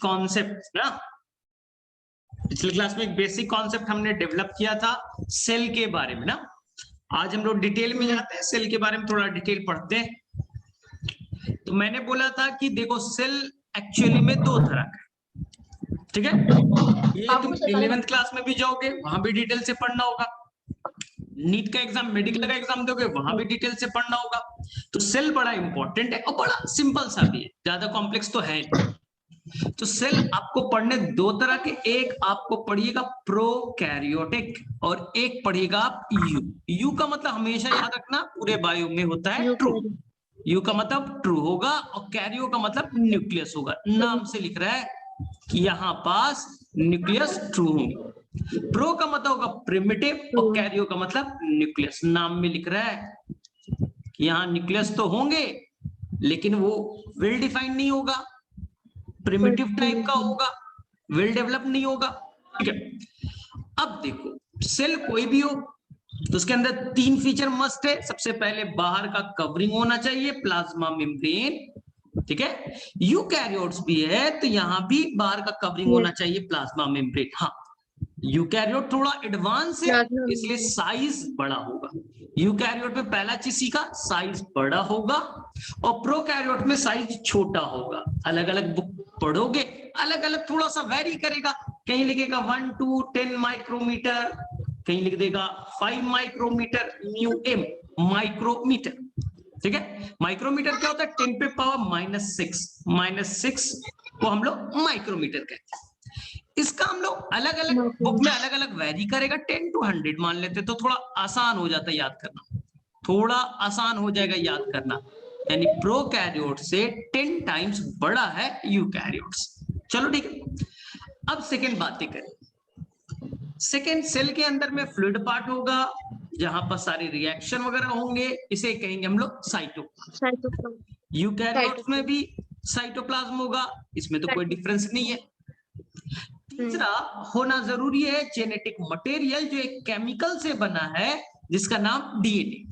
Concept ना, पिछले class में एक बेसिक कॉन्सेप्ट हमने डेवलप किया था सेल के बारे में ना। आज हम लोग डिटेल में जाते हैं, सेल के बारे में थोड़ा डिटेल पढ़ते हैं। तो मैंने बोला था कि देखो सेल एक्चुअली में दो तरह का, ठीक है। ये तुम 11th क्लास में भी जाओगे, वहां भी डिटेल से पढ़ना होगा। नीट का एग्जाम, मेडिकल का एग्जाम दोगे, वहां भी डिटेल से पढ़ना होगा। तो सेल बड़ा इंपॉर्टेंट है और बड़ा सिंपल सा भी है, ज्यादा कॉम्प्लेक्स तो है नहीं। तो सेल आपको पढ़ने दो तरह के, एक आपको पढ़िएगा प्रोकैरियोटिक और एक पढ़िएगा आप यू। यू का मतलब हमेशा याद रखना पूरे बायो में होता है ट्रू। यू का मतलब ट्रू होगा और कैरियो का मतलब न्यूक्लियस होगा। नाम से लिख रहा है कि यहाँ पास न्यूक्लियस ट्रू होंगे। प्रो का मतलब होगा प्रिमिटिव और कैरियो का मतलब न्यूक्लियस। नाम में लिख रहा है कि यहाँ न्यूक्लियस तो होंगे लेकिन वो वेल डिफाइंड नहीं होगा, प्रिमिटिव टाइप का होगा, वेल डेवलप नहीं होगा, ठीक है। अब देखो सेल कोई भी हो तो उसके अंदर तीन फीचर मस्ट है। सबसे पहले बाहर का कवरिंग होना चाहिए, प्लाज्मा मेम्ब्रेन, ठीक है। यूकैरियोट्स भी है तो यहां भी बाहर का कवरिंग होना चाहिए, प्लाज्मा मेम्ब्रेन। हाँ, यूकैरियोट थोड़ा एडवांस है इसलिए साइज बड़ा होगा। यूकैरियोट में पहला चीज सीखा, साइज बड़ा होगा, और प्रोकैरियोट में साइज छोटा होगा। अलग अलग बुक पढ़ोगे अलग अलग थोड़ा सा वेरी करेगा, कहीं लिखेगा 1 to 10 माइक्रोमीटर, कहीं लिख देगा 5 माइक्रोमीटर, म्यू एम माइक्रोमीटर, ठीक है। माइक्रोमीटर क्या होता है, 10 पे पावर -6 को हम लोग माइक्रोमीटर कहते हैं। इसका हम लोग अलग अलग बुक में अलग अलग वेरी करेगा, 10 to 100 मान लेते तो थोड़ा आसान हो जाता है याद करना, थोड़ा आसान हो जाएगा याद करना। यानी प्रोकैरियोट से 10 टाइम्स बड़ा है यूकैरियोट्स। चलो ठीक है, अब सेकेंड बातें करें। सेकेंड, सेल के अंदर में फ्लूइड पार्ट होगा जहां पर सारे रिएक्शन वगैरह होंगे, इसे कहेंगे हम लोग साइटोप्लाज्म। यूकैरियोट्स में भी साइटोप्लाज्म होगा, इसमें तो कोई डिफरेंस नहीं है। तीसरा होना जरूरी है जेनेटिक मटेरियल, जो एक केमिकल से बना है जिसका नाम डीएनए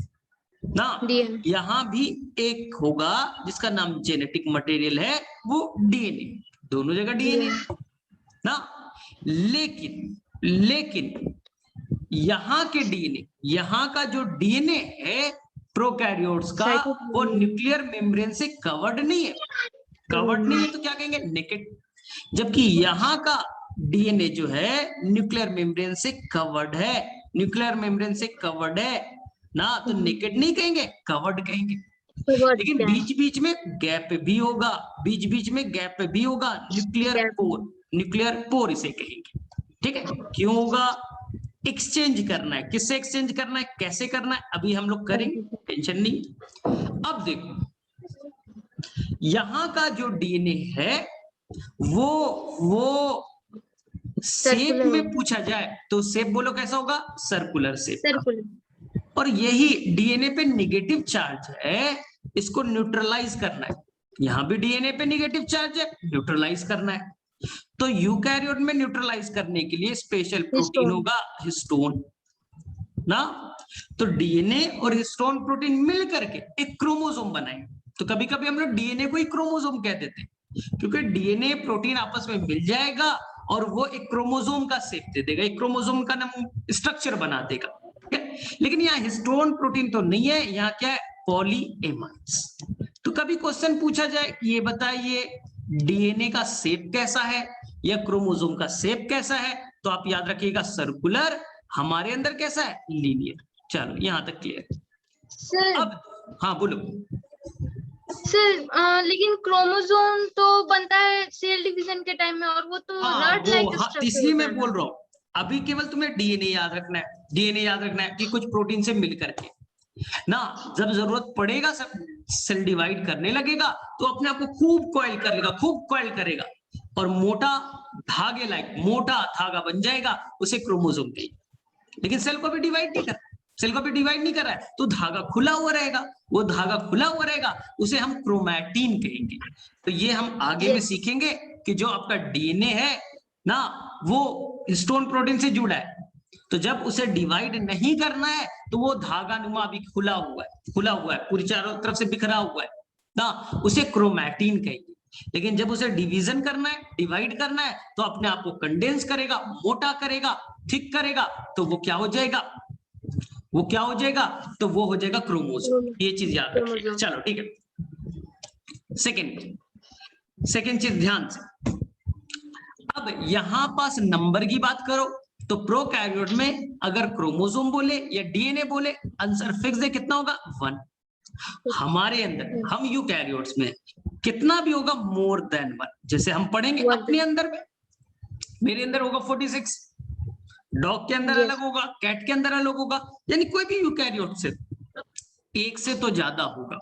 ना। यहां भी एक होगा जिसका नाम जेनेटिक मटेरियल है, वो डीएनए। दोनों जगह डीएनए ना। लेकिन यहां के डीएनए, यहां का जो डीएनए है प्रोकैरियोट्स का, वो न्यूक्लियर मेम्ब्रेन से कवर्ड नहीं है। कवर्ड नहीं है तो क्या कहेंगे, नेकेड। जबकि यहां का डीएनए जो है न्यूक्लियर मेम्ब्रेन से कवर्ड है, न्यूक्लियर मेम्ब्रेन से कवर्ड है ना, तो नेकेड नहीं कहेंगे, कवर्ड कहेंगे। लेकिन बीच बीच में गैप भी होगा, बीच बीच में गैप भी होगा, न्यूक्लियर पोर इसे कहेंगे, ठीक है। क्यों होगा, एक्सचेंज करना है। किससे एक्सचेंज करना है, कैसे करना है, अभी हम लोग करेंगे, टेंशन नहीं। अब देखो यहां का जो डीएनए है वो शेप में पूछा जाए तो शेप बोलो कैसा होगा, सर्कुलर शेप। और यही डीएनए पे निगेटिव चार्ज है, इसको न्यूट्रलाइज करना है। यहां भी डीएनए पे निगेटिव चार्ज है, न्यूट्रलाइज करना है। तो यूकैरियोट में न्यूट्रलाइज करने के लिए स्पेशल प्रोटीन होगा, हिस्टोन ना। तो डीएनए और हिस्टोन प्रोटीन मिल करके एक क्रोमोसोम बनाएंगे। तो कभी कभी हम लोग डीएनए को ही क्रोमोसोम कह देते हैं, क्योंकि डीएनए प्रोटीन आपस में मिल जाएगा और वो एक क्रोमोसोम का शेप दे देगा, एक क्रोमोसोम का नाम स्ट्रक्चर बना देगा। लेकिन यहाँ हिस्टोन प्रोटीन तो नहीं है, यहाँ क्या है, पॉलीएमाइड्स। तो कभी क्वेश्चन पूछा जाए कि ये बताइए डीएनए का शेप कैसा है या क्रोमोसोम का शेप कैसा है, तो आप याद रखिएगा सर्कुलर, हमारे अंदर कैसा है, लीनियर। चलो यहां तक क्लियर। अब हाँ बोलो सर, लेकिन क्रोमोसोम तो बनता है सेल डिवीजन के टाइम में, और वो तो नॉट लाइक स्ट्रक्चर। इसलिए मैं बोल रहा हूँ अभी केवल तुम्हें डीएनए याद रखना है, डीएनए याद रखना है कि कुछ प्रोटीन से मिल करके ना, जब जरूरत पड़ेगा सब सेल डिवाइड करने लगेगा तो अपने आप को खूब कॉइल कर लेगा, खूब कॉइल करेगा और मोटा धागे लाइक मोटा धागा बन जाएगा, उसे क्रोमोसोम कहेंगे। लेकिन सेल को भी डिवाइड नहीं कर, सेल को भी डिवाइड नहीं कर रहा है तो धागा खुला हुआ रहेगा, वो धागा खुला हुआ रहेगा उसे हम क्रोमैटिन कहेंगे। तो ये हम आगे में सीखेंगे कि जो आपका डीएनए है ना, वो हिस्टोन प्रोटीन से जुड़ा है, तो जब उसे डिवाइड नहीं करना है तो वो धागा नुमा अभी खुला हुआ है, पूरी चारों तरफ से बिखरा हुआ है ना, उसे क्रोमैटिन कहेंगे। लेकिन जब उसे डिवीजन करना है, डिवाइड करना है, तो अपने आप को कंडेंस करेगा, मोटा करेगा, थिक करेगा, तो वो क्या हो जाएगा, वो क्या हो जाएगा, तो वो हो जाएगा क्रोमोसोम। ये चीज याद रखिए। चलो ठीक है। सेकेंड चीज ध्यान से, अब यहां पास नंबर की बात करो तो प्रोकैरियोट में अगर क्रोमोसोम बोले या डीएनए बोले, आंसर फिक्स है, कितना होगा 1। हमारे अंदर हम यूकैरियोट्स में कितना भी होगा मोर देन 1। जैसे हम पढ़ेंगे अपने अंदर में, मेरे अंदर होगा 46, डॉग के अंदर अलग होगा, कैट के अंदर अलग होगा, यानी कोई भी यूकैरियोट से एक से तो ज्यादा होगा।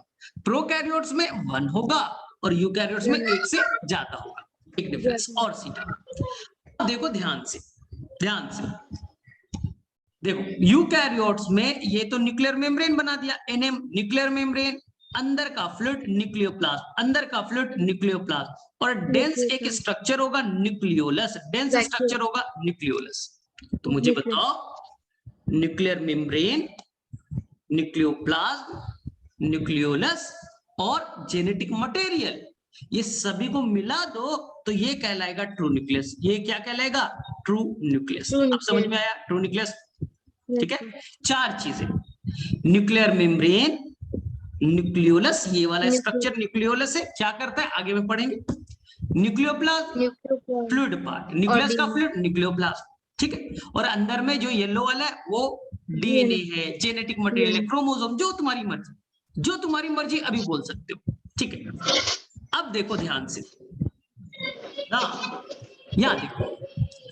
प्रोकैरियोट्स में 1 होगा और यूकैरियोट्स में 1 से ज्यादा होगा। एक डिफरेंस और सीधा देखो ध्यान से, ध्यान से देखो, यूकैरियोट्स में ये तो न्यूक्लियर मेम्ब्रेन बना दिया, एनएम न्यूक्लियर मेम्ब्रेन, अंदर का फ्लूइड न्यूक्लियोप्लास्ट, अंदर का फ्लूइड न्यूक्लियोप्लास्ट, और डेंस एक स्ट्रक्चर होगा न्यूक्लियोलस, डेंस स्ट्रक्चर होगा न्यूक्लियोलस। तो मुझे बताओ, न्यूक्लियर मेम्ब्रेन, न्यूक्लियोप्लाज्म, न्यूक्लियोलस और जेनेटिक मटेरियल, ये सभी को मिला दो तो ये कहलाएगा ट्रू न्यूक्लियस। ये क्या कहलाएगा, ट्रू न्यूक्लियस। अब समझ में आया ट्रू न्यूक्लियस? ठीक है, 4 चीजें, न्यूक्लियर मेम्ब्रेन, न्यूक्लियोलस, ये वाला स्ट्रक्चर न्यूक्लियोलस है, क्या करता है आगे में पढ़ेंगे, न्यूक्लियोप्लाज्म फ्लूइड पार्ट, न्यूक्लियस का फ्लूइड न्यूक्लियोप्लाज्म, ठीक है, और अंदर में जो येलो वाला है वो डीएनए है, जेनेटिक मटेरियल है, क्रोमोसोम, जो तुम्हारी मर्जी, जो तुम्हारी मर्जी अभी बोल सकते हो। ठीक है, अब देखो ध्यान से ना, यहां देखो,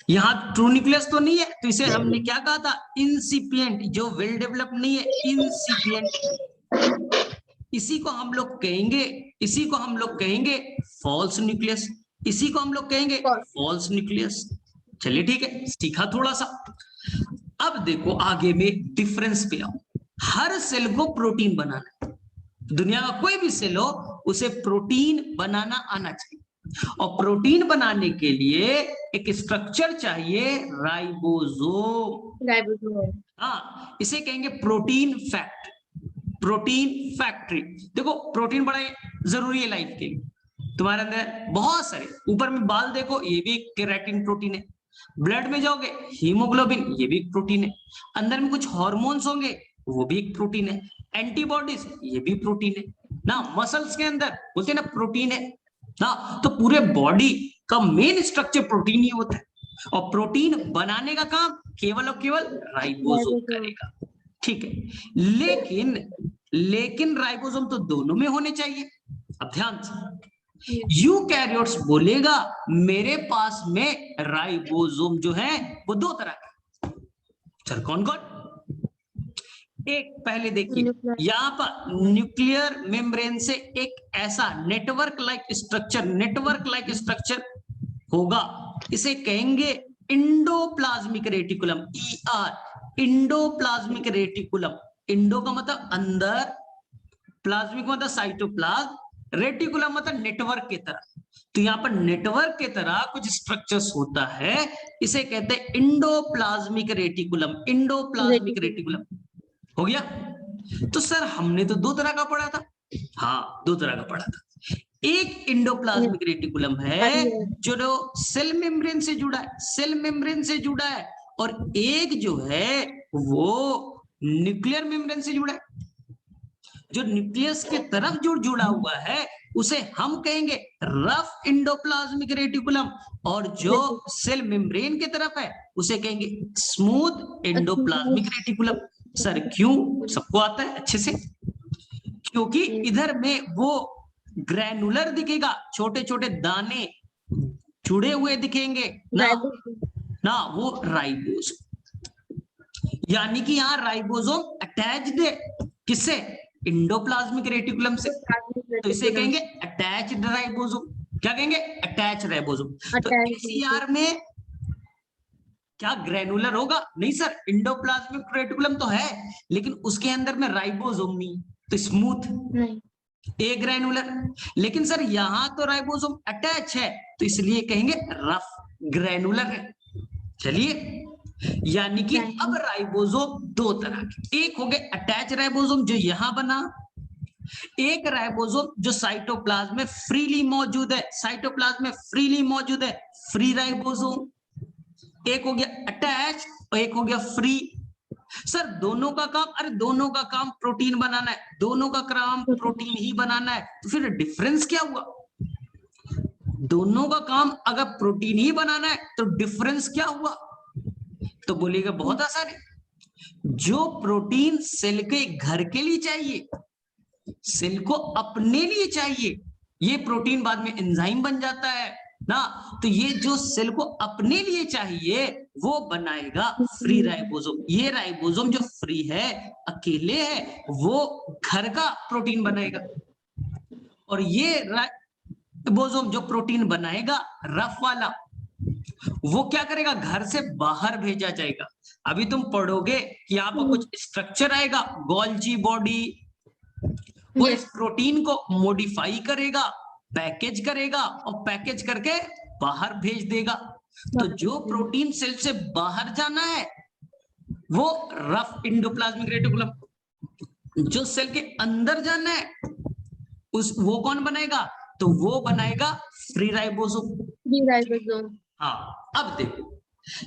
यहाँ ट्रू न्यूक्लियस तो नहीं है, तो इसे हमने क्या कहा था, इंसिपिएंट, जो वेल डेवलप नहीं है, इंसिपिएंट। इसी को हम लोग कहेंगे, इसी को हम लोग कहेंगे फॉल्स न्यूक्लियस, इसी को हम लोग कहेंगे फॉल्स न्यूक्लियस। चलिए ठीक है, सीखा थोड़ा सा। अब देखो आगे में डिफरेंस पे आओ। हर सेल को प्रोटीन बनाना है, दुनिया का कोई भी सेल हो उसे प्रोटीन बनाना आना चाहिए, और प्रोटीन बनाने के लिए एक स्ट्रक्चर चाहिए, राइबोसोम। हाँ, इसे कहेंगे प्रोटीन फैक्ट, प्रोटीन फैक्ट्री। देखो प्रोटीन बड़ा जरूरी है लाइफ के लिए, तुम्हारे अंदर बहुत सारे, ऊपर में बाल देखो, ये भी एक केराटिन प्रोटीन है, ब्लड में जाओगे हीमोग्लोबिन, ये भी एक प्रोटीन है, अंदर में कुछ हार्मोन्स होंगे, वो भी एक प्रोटीन है, एंटीबॉडीज, ये भी प्रोटीन है ना, मसल्स के अंदर बोलते हैं ना प्रोटीन है ना, तो पूरे बॉडी का मेन स्ट्रक्चर प्रोटीन ही होता है, और प्रोटीन बनाने का काम केवल और केवल राइबोसोम करेगा। ठीक है, लेकिन राइबोसोम तो दोनों में होने चाहिए। अब ध्यान से, यूकैरियोट्स बोलेगा मेरे पास में राइबोसोम जो है वो 2 तरह के। चल कौन कौन, एक पहले देखिए, यहाँ पर न्यूक्लियर मेम्ब्रेन से एक ऐसा नेटवर्क लाइक स्ट्रक्चर होगा, इसे कहेंगे endoplasmic reticulum, ER, endoplasmic reticulum. Indo का मतलब अंदर, प्लाज्मिक मतलब साइटोप्लाज्म, रेटिकुलम मतलब नेटवर्क की तरह। तो यहाँ पर नेटवर्क की तरह कुछ स्ट्रक्चर्स होता है, इसे कहते हैं इंडोप्लाज्मिक रेटिकुलम, इंडोप्लाज्मिक रेटिकुलम। हो गया? तो सर हमने तो 2 तरह का पढ़ा था। हाँ, 2 तरह का पढ़ा था। एक इंडोप्लाज्मिक रेटिकुलम है जो सेल मेम्ब्रेन से जुड़ा है, सेल मेम्ब्रेन से जुड़ा है, और एक जो है वो न्यूक्लियर मेम्ब्रेन से जुड़ा है। जो न्यूक्लियस के तरफ जुड़ा हुआ है उसे हम कहेंगे रफ इंडोप्लाज्मिक रेटिकुलम, और जो सेल मेम्ब्रेन की तरफ है उसे कहेंगे स्मूथ इंडोप्लाज्मिक रेटिकुलम। सर क्यों? सबको आता है अच्छे से, क्योंकि इधर में वो ग्रैनुलर दिखेगा, छोटे छोटे दाने जुड़े हुए दिखेंगे ना, वो राइबोसोम, यानी कि यहाँ राइबोसोम अटैच्ड है किससे, इंडोप्लाज्मिक रेटिकुलम से, तो इसे कहेंगे अटैच्ड राइबोसोम। क्या कहेंगे? Attach ribosome. तो ACR में क्या ग्रैनुलर होगा? नहीं सर, इंडोप्लाज्मिक रेटिकुलम तो है लेकिन उसके अंदर में राइबोसोम नहीं, तो स्मूथ नहीं, ए ग्रैनुलर। लेकिन सर यहाँ तो राइबोसोम अटैच है तो इसलिए कहेंगे रफ ग्रैनुलर है। चलिए, यानी कि अब राइबोसोम 2 तरह के, एक हो गए अटैच राइबोसोम जो यहां बना, एक राइबोसोम जो साइटोप्लाज्म में फ्रीली मौजूद है, साइटोप्लाज्म में फ्रीली मौजूद है, फ्री राइबोसोम। एक हो गया अटैच और एक हो गया फ्री। सर दोनों का काम, अरे दोनों का काम प्रोटीन बनाना है, दोनों का काम प्रोटीन ही बनाना है, तो फिर डिफरेंस क्या हुआ? दोनों का काम अगर प्रोटीन ही बनाना है तो डिफरेंस क्या हुआ? तो बोलिएगा बहुत आसान है, जो प्रोटीन सेल के घर के लिए चाहिए, सेल को अपने लिए चाहिए, ये प्रोटीन बाद में एंजाइम बन जाता है ना, तो ये जो सेल को अपने लिए चाहिए वो बनाएगा फ्री राइबोसोम। ये राइबोसोम जो फ्री है, अकेले है, वो घर का प्रोटीन बनाएगा। और ये राइबोसोम जो प्रोटीन बनाएगा रफ वाला, वो क्या करेगा? घर से बाहर भेजा जाएगा। अभी तुम पढ़ोगे कि यहाँ पर कुछ स्ट्रक्चर आएगा, गोल्जी बॉडी, वो इस प्रोटीन को मॉडिफाई करेगा, पैकेज करेगा और पैकेज करके बाहर भेज देगा। तो जो प्रोटीन सेल से बाहर जाना है वो रफ एंडोप्लाज्मिक रेटिकुलम, जो सेल के अंदर जाना है उस वो कौन बनाएगा? तो वो बनाएगा फ्री राइबोसोम। हाँ, अब देखो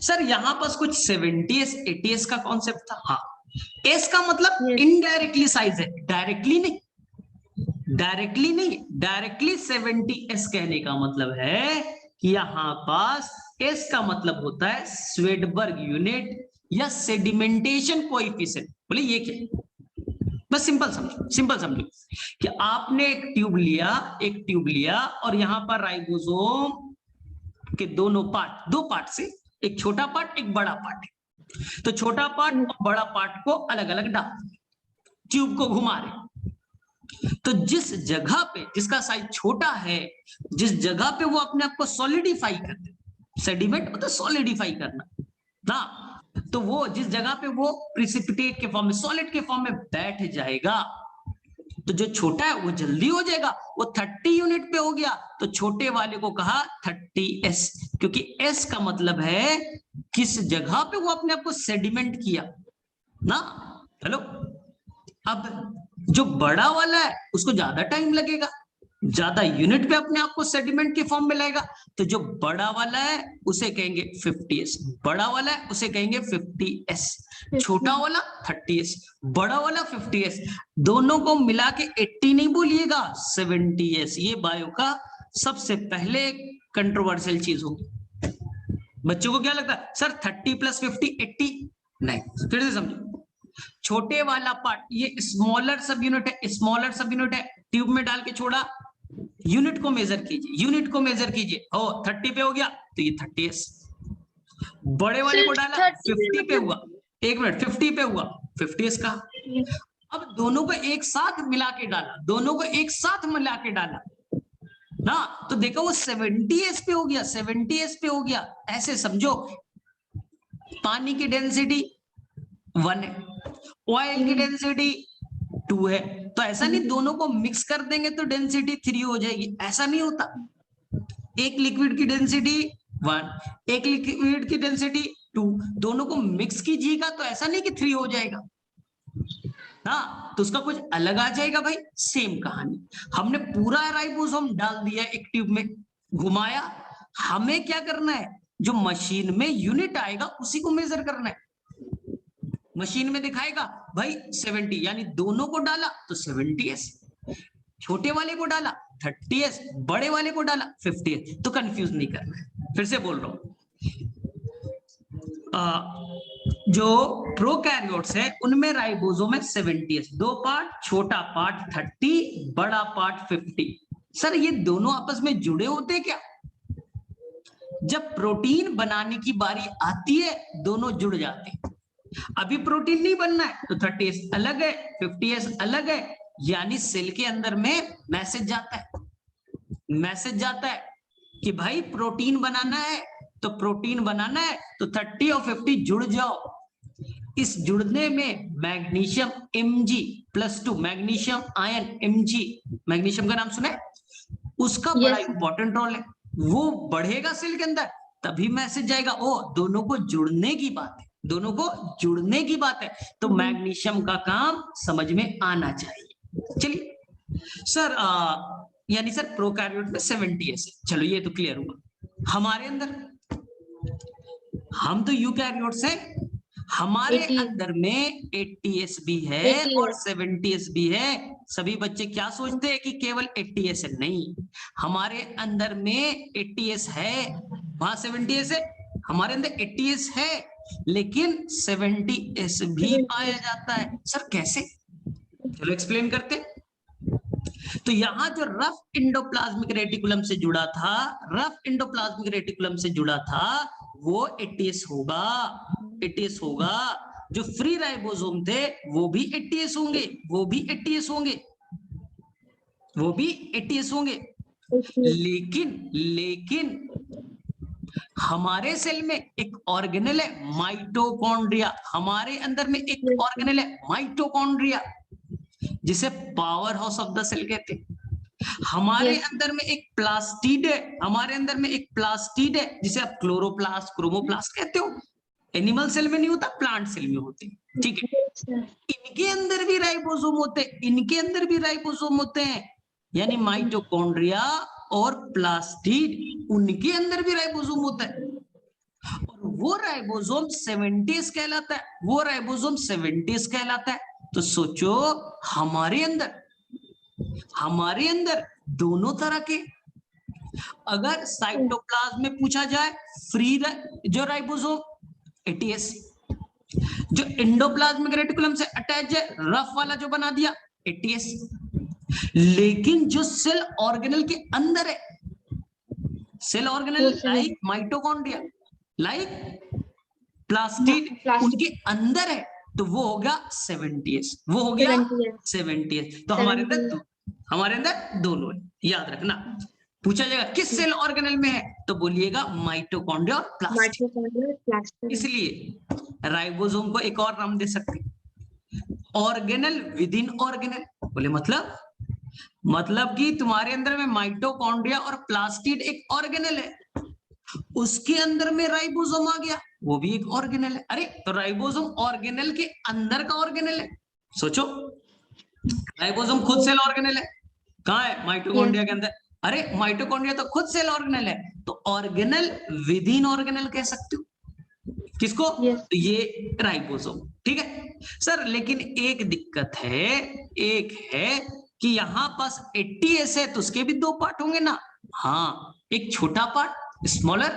सर यहाँ पर कुछ 70s 80s का कॉन्सेप्ट था। हाँ, एस का मतलब इनडायरेक्टली साइज है, डायरेक्टली नहीं, डायरेक्टली 70s कहने का मतलब है कि यहाँ पास एस का मतलब होता है स्वेडबर्ग यूनिट या सेडिमेंटेशन कोएफिशिएंट। बोले ये क्या? बस सिंपल समझो कि आपने एक ट्यूब लिया और यहाँ पर राइबोसोम के दोनों पार्ट, दो पार्ट से, एक छोटा पार्ट एक बड़ा पार्ट है, तो छोटा पार्ट और बड़ा पार्ट को अलग अलग डाल, ट्यूब को घुमा रहे, तो जिस जगह पे जिसका साइज छोटा है, जिस जगह पे वो अपने आप को सॉलिडिफाई करते, सेडिमेंट मतलब सॉलिडिफाई करना ना, तो वो जिस जगह पे वो प्रिसिपिटेट के फॉर्म में, सॉलिड के फॉर्म में बैठ जाएगा, तो जो छोटा है वो जल्दी हो जाएगा, वो 30 यूनिट पे हो गया, तो छोटे वाले को कहा 30s, क्योंकि s का मतलब है किस जगह पे वो अपने आप को सेडिमेंट किया ना। हेलो, अब जो बड़ा वाला है उसको ज्यादा टाइम लगेगा, ज्यादा यूनिट पे अपने आप को सेडिमेंट के फॉर्म में लाएगा, तो जो बड़ा वाला है उसे कहेंगे 50s, बड़ा वाला है उसे कहेंगे 50s, छोटा वाला 30s, बड़ा वाला 50s, दोनों को मिला के 80 नहीं बोलिएगा 70s। ये बायो का सबसे पहले कंट्रोवर्शियल चीज होगी। बच्चों को क्या लगता है सर 30 + 50 80? नहीं, फिर से समझो, छोटे वाला पार्ट ये स्मॉलर सब यूनिट है, ट्यूब में डाल के छोड़ा, यूनिट को मेजर कीजिए, ओ 30 पे हो गया तो ये 30s, बड़े वाले को डाला 50 पे हुआ, 1 मिनट 50 पे हुआ 50s का। अब दोनों को एक साथ मिला के डाला ना, तो देखो वो 70s पे हो गया, ऐसे समझो। पानी की डेंसिटी 1 है, ऑयल की डेंसिटी 2 है, तो ऐसा नहीं दोनों को मिक्स कर देंगे तो डेंसिटी 3 हो जाएगी, ऐसा नहीं होता। एक लिक्विड की डेंसिटी 1, एक लिक्विड की डेंसिटी 2, दोनों को मिक्स कीजिएगा तो ऐसा नहीं कि 3 हो जाएगा ना, तो उसका कुछ अलग आ जाएगा भाई। सेम कहानी, हमने पूरा राइबोसोम डाल दिया एक ट्यूब में, घुमाया, हमें क्या करना है, जो मशीन में यूनिट आएगा उसी को मेजर करना है। मशीन में दिखाएगा भाई 70, यानी दोनों को डाला तो 70s, छोटे वाले को डाला 30s, बड़े वाले को डाला 50s, तो कंफ्यूज नहीं करना है। फिर से बोल रहा हूं, जो प्रोकैरियोट्स है उनमें राइबोसोम है 70s, दो पार्ट, छोटा पार्ट 30, बड़ा पार्ट 50। सर ये दोनों आपस में जुड़े होते हैं क्या? जब प्रोटीन बनाने की बारी आती है दोनों जुड़ जाते हैं। अभी प्रोटीन नहीं बनना है तो 30s अलग है, 50s अलग है, यानी सेल के अंदर में मैसेज जाता है कि भाई प्रोटीन बनाना है, तो 30 और 50 जुड़ जाओ। इस जुड़ने में magnesium Mg+2, magnesium ion Mg, magnesium का नाम सुना है, उसका बड़ा इंपॉर्टेंट रोल है, वो बढ़ेगा सेल के अंदर तभी मैसेज जाएगा, ओ दोनों को जुड़ने की बात है, तो मैग्नीशियम का काम समझ में आना चाहिए। चलिए सर यानी सर प्रोकैरियोट में 70 एस है, चलो ये तो क्लियर हुआ। हमारे अंदर, हम तो यूकैरियोट से, हमारे 80 अंदर में 80s भी है 80 और 70s भी है। सभी बच्चे क्या सोचते हैं कि केवल 80s है, नहीं, हमारे अंदर में 80s है, वहां 70s है, हमारे अंदर 80s है लेकिन 70s भी पाया जाता है। सर कैसे? चलो एक्सप्लेन करते हैं। तो यहाँ जो रफ इंडोप्लाज्मिक रेटिकुलम से जुड़ा था, रफ इंडोप्लाज्मिक रेटिकुलम से जुड़ा था, वो 80s होगा, 80s होगा। जो फ्री राइबोसोम थे वो भी 80s होंगे, वो भी 80s होंगे, वो भी 80s होंगे। लेकिन हमारे सेल में एक ऑर्गेनेल है माइटोकॉन्ड्रिया, हमारे अंदर में एक ऑर्गेनेल है माइटोकॉन्ड्रिया, जिसे power house of the cell कहते हैं। हमारे अंदर में एक प्लास्टिड है, हमारे अंदर में एक प्लास्टिड है जिसे आप क्लोरोप्लास्ट, क्रोमोप्लास्ट कहते हो। एनिमल सेल में नहीं होता, प्लांट सेल में होते हैं, ठीक है। इनके अंदर भी राइबोसोम होते हैं, इनके अंदर भी राइबोसोम होते हैं, यानी माइटोकॉन्ड्रिया और प्लास्टिड, उनके अंदर भी राइबोसोम होता है। और वो राइबोसोम 70s कहलाता है, वो राइबोसोम 70s कहलाता है। तो सोचो हमारे अंदर दोनों तरह के, अगर साइटोप्लाज्म में पूछा जाए फ्री जो राइबोसोम 80s, जो एंडोप्लाज्मिक रेटिकुलम से अटैच है रफ वाला जो बना दिया 80s, लेकिन जो सेल ऑर्गेनल के अंदर है, cell organelle like mitochondria, like plastid, उनके अंदर है, तो वो होगा 70s, वो हो गया 70s। तो हमारे अंदर दोनों है, याद रखना। पूछा जाएगा किस सेल ऑर्गेनल में है, तो बोलिएगा माइटोकॉन्ड्रिया और प्लास्टिड। इसलिए राइबोसोम को एक और नाम दे सकते हैं, ऑर्गेनल विद इन ऑर्गेनल। बोले मतलब कि तुम्हारे अंदर में माइटोकॉन्ड्रिया और प्लास्टिड एक ऑर्गेनल है, उसके अंदर में राइबोसोम आ गया, वो भी एक ऑर्गेनल है। अरे तो राइबोसोम ऑर्गेनल के अंदर का ऑर्गेनल है। सोचो, राइबोसोम खुद सेल ऑर्गेनल है, कहाँ है? माइटोकॉन्ड्रिया के अंदर। अरे माइटोकॉन्ड्रिया तो खुद सेल ऑर्गेनल है, तो ऑर्गेनल विद इन ऑर्गेनल कह सकते हो किसको? तो ये राइबोसोम, ठीक है सर। लेकिन एक दिक्कत है, एक है कि यहाँ पास 80s है तो उसके भी दो पार्ट होंगे ना। हाँ, एक छोटा पार्ट स्मॉलर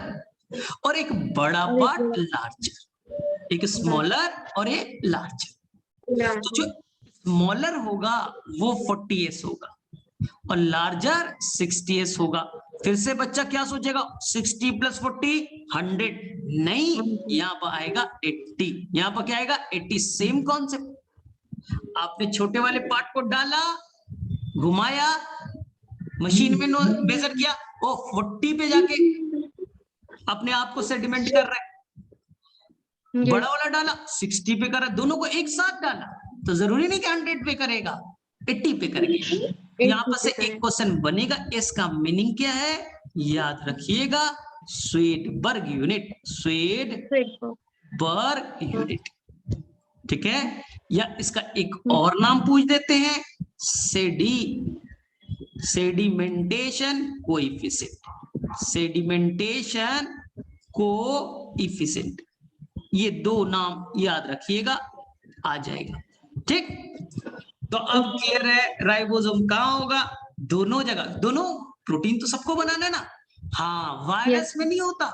और एक बड़ा पार्ट लार्जर, एक स्मॉलर और एक लार्जर। तो जो स्मॉलर होगा वो 40s होगा और लार्जर 60s होगा। फिर से बच्चा क्या सोचेगा, 60 + 40 100, नहीं, यहाँ पर आएगा 80, यहाँ पर क्या आएगा 80। सेम कॉन्सेप्ट, आपने छोटे वाले पार्ट को डाला, घुमाया, मशीन में मेजर किया, वो 40 पे जाके अपने आप को सेडिमेंट कर रहा है। बड़ा वाला डाला 60 पे कर रहा है, दोनों को एक साथ डाला तो जरूरी नहीं कि 100 पे करेगा, 80 पे करेगा। यहाँ पर से एक क्वेश्चन बनेगा, इसका मीनिंग क्या है याद रखिएगा, स्वेडबर्ग यूनिट, स्वेडबर्ग यूनिट, ठीक है। या इसका एक और नाम पूछ देते हैं, सेडिमेंटेशन कोएफिशिएंट, सेडिमेंटेशन कोएफिशिएंट, ये दो नाम याद रखिएगा, आ जाएगा, ठीक। तो अब क्लियर है राइबोसोम कहाँ होगा, दोनों जगह। दोनों प्रोटीन तो सबको बनाना है ना। हाँ, वायरस में नहीं होता,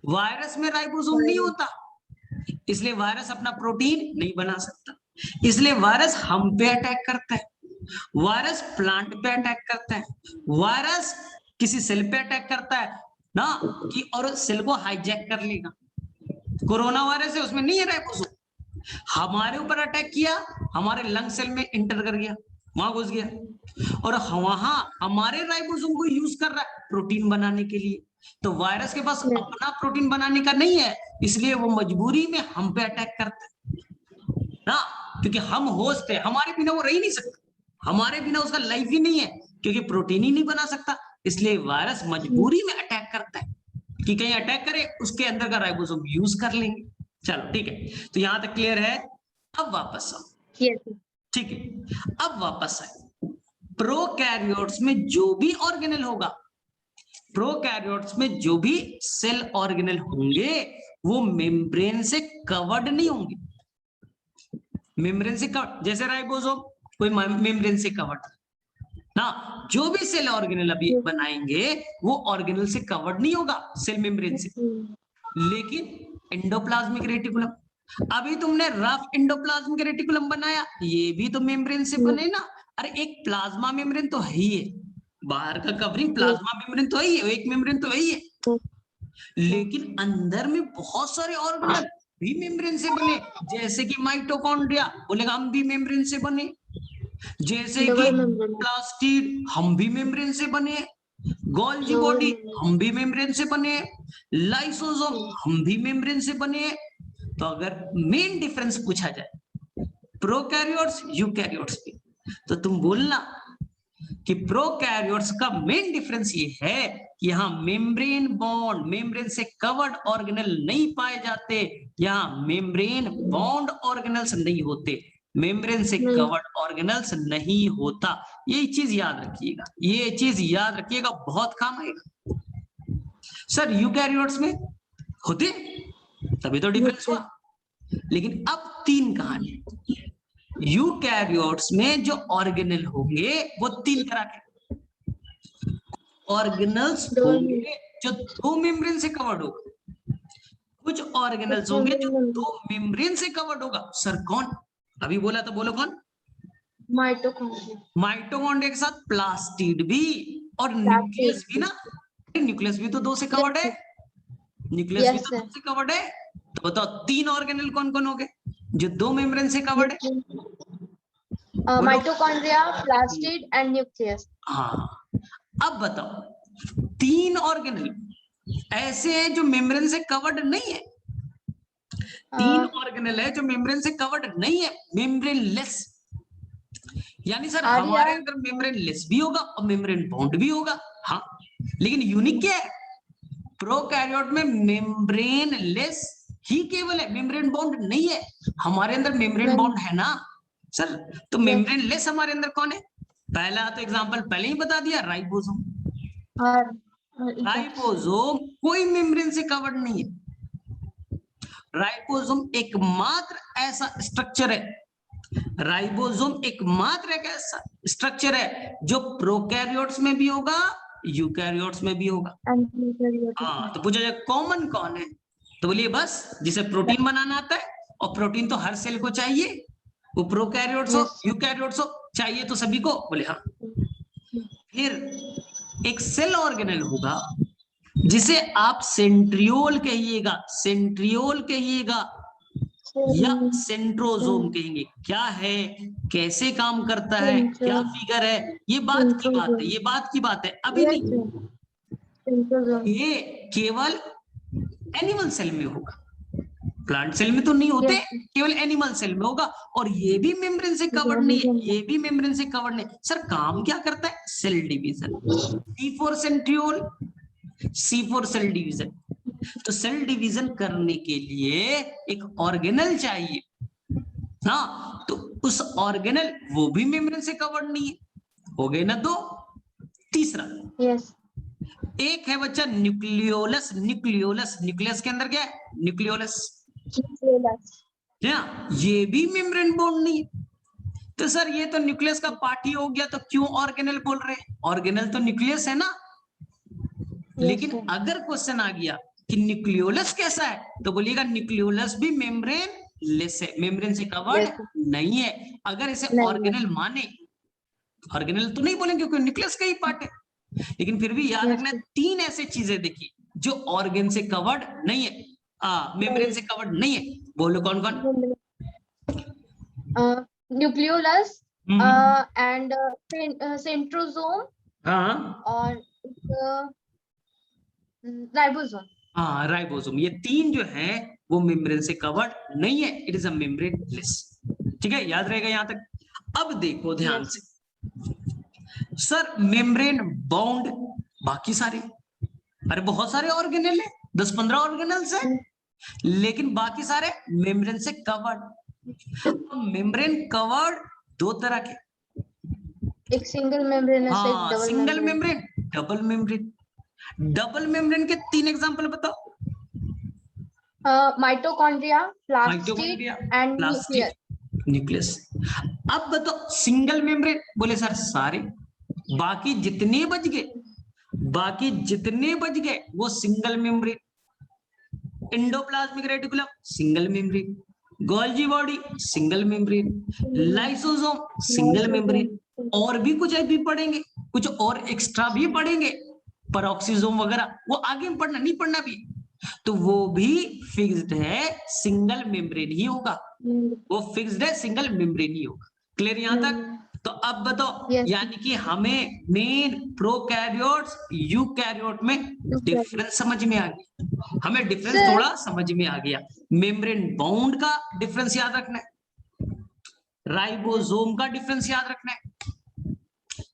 वायरस में राइबोसोम नहीं होता, इसलिए वायरस अपना प्रोटीन नहीं बना सकता, इसलिए वायरस हम पे अटैक करता है, वायरस प्लांट पे अटैक करता है, वायरस किसी सेल पे अटैक करता है ना, कि और सेल को हाईजैक कर लेगा। कोरोना वायरस है, उसमें नहीं है राइबोसोम, हमारे ऊपर अटैक किया, हमारे लंग सेल में इंटर कर गया, वहां घुस गया, और वहां हमारे राइबोसोम को यूज कर रहा है प्रोटीन बनाने के लिए। तो वायरस के पास अपना प्रोटीन बनाने का नहीं है, इसलिए वो मजबूरी में हम पे अटैक करता है ना, क्योंकि हम होस्ट है, हमारे बिना वो रह ही नहीं सकता, हमारे बिना उसका लाइफ ही नहीं है, क्योंकि प्रोटीन ही नहीं बना सकता, इसलिए वायरस मजबूरी में अटैक करता है कि कहीं अटैक करे, उसके अंदर का राइबोसोम यूज कर लेंगे। चलो ठीक है, तो यहां तक क्लियर है। अब वापस आओ, ठीक है, अब वापस आए, प्रोकैरियोट्स में जो भी ऑर्गेनल होगा, प्रोकैरियोट्स में जो भी सेल ऑर्गेनल होंगे वो मेम्ब्रेन से कवर्ड नहीं होंगे। मेम्ब्रेन से कवर्ड, जैसे राइबोसोम कोई मेम्ब्रेन से कवर्ड ना, जो भी सेल ऑर्गेनल अभी बनाएंगे वो ऑर्गेनल से कवर्ड नहीं होगा सेल मेम्ब्रेन से। लेकिन एंडोप्लाज्मिक रेटिकुलम, अभी तुमने रफ एंडोप्लाज्मिक रेटिकुलम बनाया, ये भी तो मेम्ब्रेन से बने ना। अरे एक प्लाज्मा मेम्ब्रेन तो है ही है, बाहर का कवरिंग प्लाज्मा मेम्ब्रेन तो है ही है, एक मेम्ब्रेन तो है ही है, लेकिन अंदर में बहुत सारे ऑर्गेनल भी मेम्ब्रेन से बने, जैसे कि माइटोकॉन्ड्रिया बोलेगा हम भी मेम्ब्रेन से बने, जैसे कि प्लास्टिड हम भी मेम्ब्रेन से बने, गोल्जी बॉडी हम भी मेम्ब्रेन से बने, लाइसोसोम हम भी मेम्ब्रेन से बने। तो अगर मेन डिफरेंस पूछा जाए प्रोकैरियोट्स यूकैरियोट्स पे, तो तुम बोलना कि प्रोकैरियोट्स का मेन डिफरेंस ये है कि यहाँ मेम्ब्रेन बॉन्ड, मेम्ब्रेन से कवर्ड ऑर्गेनल नहीं पाए जाते, यहाँ मेम्ब्रेन बॉन्ड ऑर्गेनल्स नहीं होते, मेम्ब्रेन से कवर्ड ऑर्गेनल्स नहीं होता। ये चीज याद रखिएगा, ये चीज याद रखिएगा, बहुत काम आएगा। सर यूकैरियोट्स में होते, तभी तो डिफरेंस हुआ। लेकिन अब तीन कहानी, यूकैरियोट्स में जो ऑर्गेनल होंगे वो तीन तरह के ऑर्गेनल्स होंगे जो दो मेम्ब्रेन से कवर्ड होगा, कुछ ऑर्गेनल्स होंगे जो दो मेम्ब्रेन से कवर्ड होगा। सर कौन? अभी बोला तो बोलो कौन? माइटोकॉन्ड्रिया। माइटोकॉन्ड्रिया के साथ प्लास्टिड भी और न्यूक्लियस भी ना, न्यूक्लियस भी तो दो से कवर्ड है, न्यूक्लियस भी तो दो से कवर्ड है। तो बताओ तीन ऑर्गेनल कौन कौन हो गए जो दो मेम्ब्रेन से कवर्ड है? Mitochondria, plastid and nucleus. हाँ, अब बताओ तीन ऑर्गेनल ऐसे हैं जो मेम्ब्रेन से कवर्ड नहीं है, तीन ऑर्गेनल है जो मेम्ब्रेन से कवर्ड नहीं है, मेम्ब्रेन लेस। यानी सर हमारे अंदर मेम्ब्रेन लेस भी होगा और मेम्ब्रेन बाउंड भी होगा। हाँ, लेकिन यूनिक क्या है, प्रोकैरियोट में मेम्ब्रेन लेस ही केवल है, मेम्ब्रेन बाउंड नहीं है। हमारे अंदर मेम्ब्रेन बाउंड है ना सर, तो मेम्ब्रेन लेस हमारे अंदर कौन है? पहला तो एग्जांपल पहले ही बता दिया, राइबोसोम। राइबोसोम कोई मेम्ब्रेन से कवर्ड नहीं है, राइबोसोम एकमात्र ऐसा स्ट्रक्चर है, राइबोसोम एकमात्र एक ऐसा स्ट्रक्चर है जो प्रोकैरियोट्स में भी होगा यूकैरियोट्स में भी होगा। हाँ, तो पूछा जाए कॉमन कौन है, तो बोलिए बस जिसे प्रोटीन बनाना आता है, और प्रोटीन तो हर सेल को चाहिए, वो प्रोकैरियोट्स हो यूकैरियोट्स हो, चाहिए तो सभी को, बोले हाँ। फिर एक सेल ऑर्गेनल होगा जिसे आप सेंट्रियोल कहिएगा, सेंट्रियोल कहिएगा या सेंट्रोजोम कहेंगे। क्या है, कैसे काम करता है, क्या फिगर है, ये बात की बात है, ये बात की बात है, अभी नहीं। ये केवल एनिमल सेल में होगा, प्लांट सेल में तो नहीं होते, केवल एनिमल सेल में होगा। और ये भी मेम्ब्रेन से कवर्ड नहीं है, ये भी मेम्ब्रेन से कवर्ड नहीं। सर काम क्या करता है? Cell division. C4 centriole, C4 cell division. तो सेल डिवीजन करने के लिए एक ऑर्गेनल चाहिए ना, तो उस ऑर्गेनल वो भी मेम्ब्रेन से कवर्ड नहीं है, हो गए ना दो। तीसरा एक है बच्चा न्यूक्लियोलस, न्यूक्लियोलस, न्यूक्लियस के अंदर क्या है? न्यूक्लियोलस, ये भी मेम्ब्रेन बाउंड नहीं है। तो सर ये तो न्यूक्लियस का पार्ट ही हो गया, तो क्यों ऑर्गेनल बोल रहे हैं? ऑर्गेनल तो न्यूक्लियस है ना। लेकिन अगर क्वेश्चन आ गया कि न्यूक्लियोलस कैसा है, तो बोलिएगा न्यूक्लियोलस भी मेम्ब्रेन लेस है, मेम्ब्रेन से कवर्ड नहीं है। अगर इसे ऑर्गेनल माने, ऑर्गेनल तो नहीं बोलेंगे क्योंकि न्यूक्लियस का ही पार्ट है, लेकिन फिर भी याद रखना तीन ऐसे चीजें देखी जो ऑर्गन से कवर्ड नहीं है, मेम्ब्रेन से कवर्ड नहीं है। बोलो कौन कौन? न्यूक्लियोलस एंड सेंट्रोसोम और राइबोसोम। हाँ, राइबोसोम, ये तीन जो है वो मेम्ब्रेन से कवर्ड नहीं है, it is a membrane less. ठीक है, याद रहेगा यहां तक। अब देखो ध्यान से, सर मेम्ब्रेन बाउंड बाकी सारे, अरे बहुत सारे ऑर्गेनल है, 10-15 ऑर्गेनल्स है, लेकिन बाकी सारे मेम्ब्रेन से कवर्ड। मेम्ब्रेन कवर्ड दो तरह के, एक सिंगल मेम्ब्रेनस, एक हाँ, double single membrane. Membrane, double membrane. Double membrane के 3 एग्जांपल बताओ। Mitochondria, plastid mitochondria, and plastid, nucleus. Nucleus. अब बताओ सिंगल मेम्ब्रेन, बोले सर सारे, बाकी जितने बच गए, बाकी जितने बच गए वो single membrane. Endoplasmic reticulum single membrane, Golgi body single membrane, lysosome single membrane. और भी कुछ भी पढ़ेंगे, कुछ और एक्स्ट्रा भी पढ़ेंगे, पेरोक्सिसोम वगैरह, वो आगे में पढ़ना, नहीं पढ़ना भी, तो वो भी फिक्स्ड है, सिंगल मेम्ब्रेन ही होगा, वो फिक्स्ड है, सिंगल मेम्ब्रेन ही होगा। क्लियर यहां तक? तो अब बताओ, Yes. यानी कि हमें मेन प्रोकैरियोट्स यूकैरियोट में डिफरेंस समझ में आ गया, हमें डिफरेंस Sir. थोड़ा समझ में आ गया। मेम्ब्रेन बाउंड का डिफरेंस याद रखना है, राइबोसोम का डिफरेंस याद रखना है,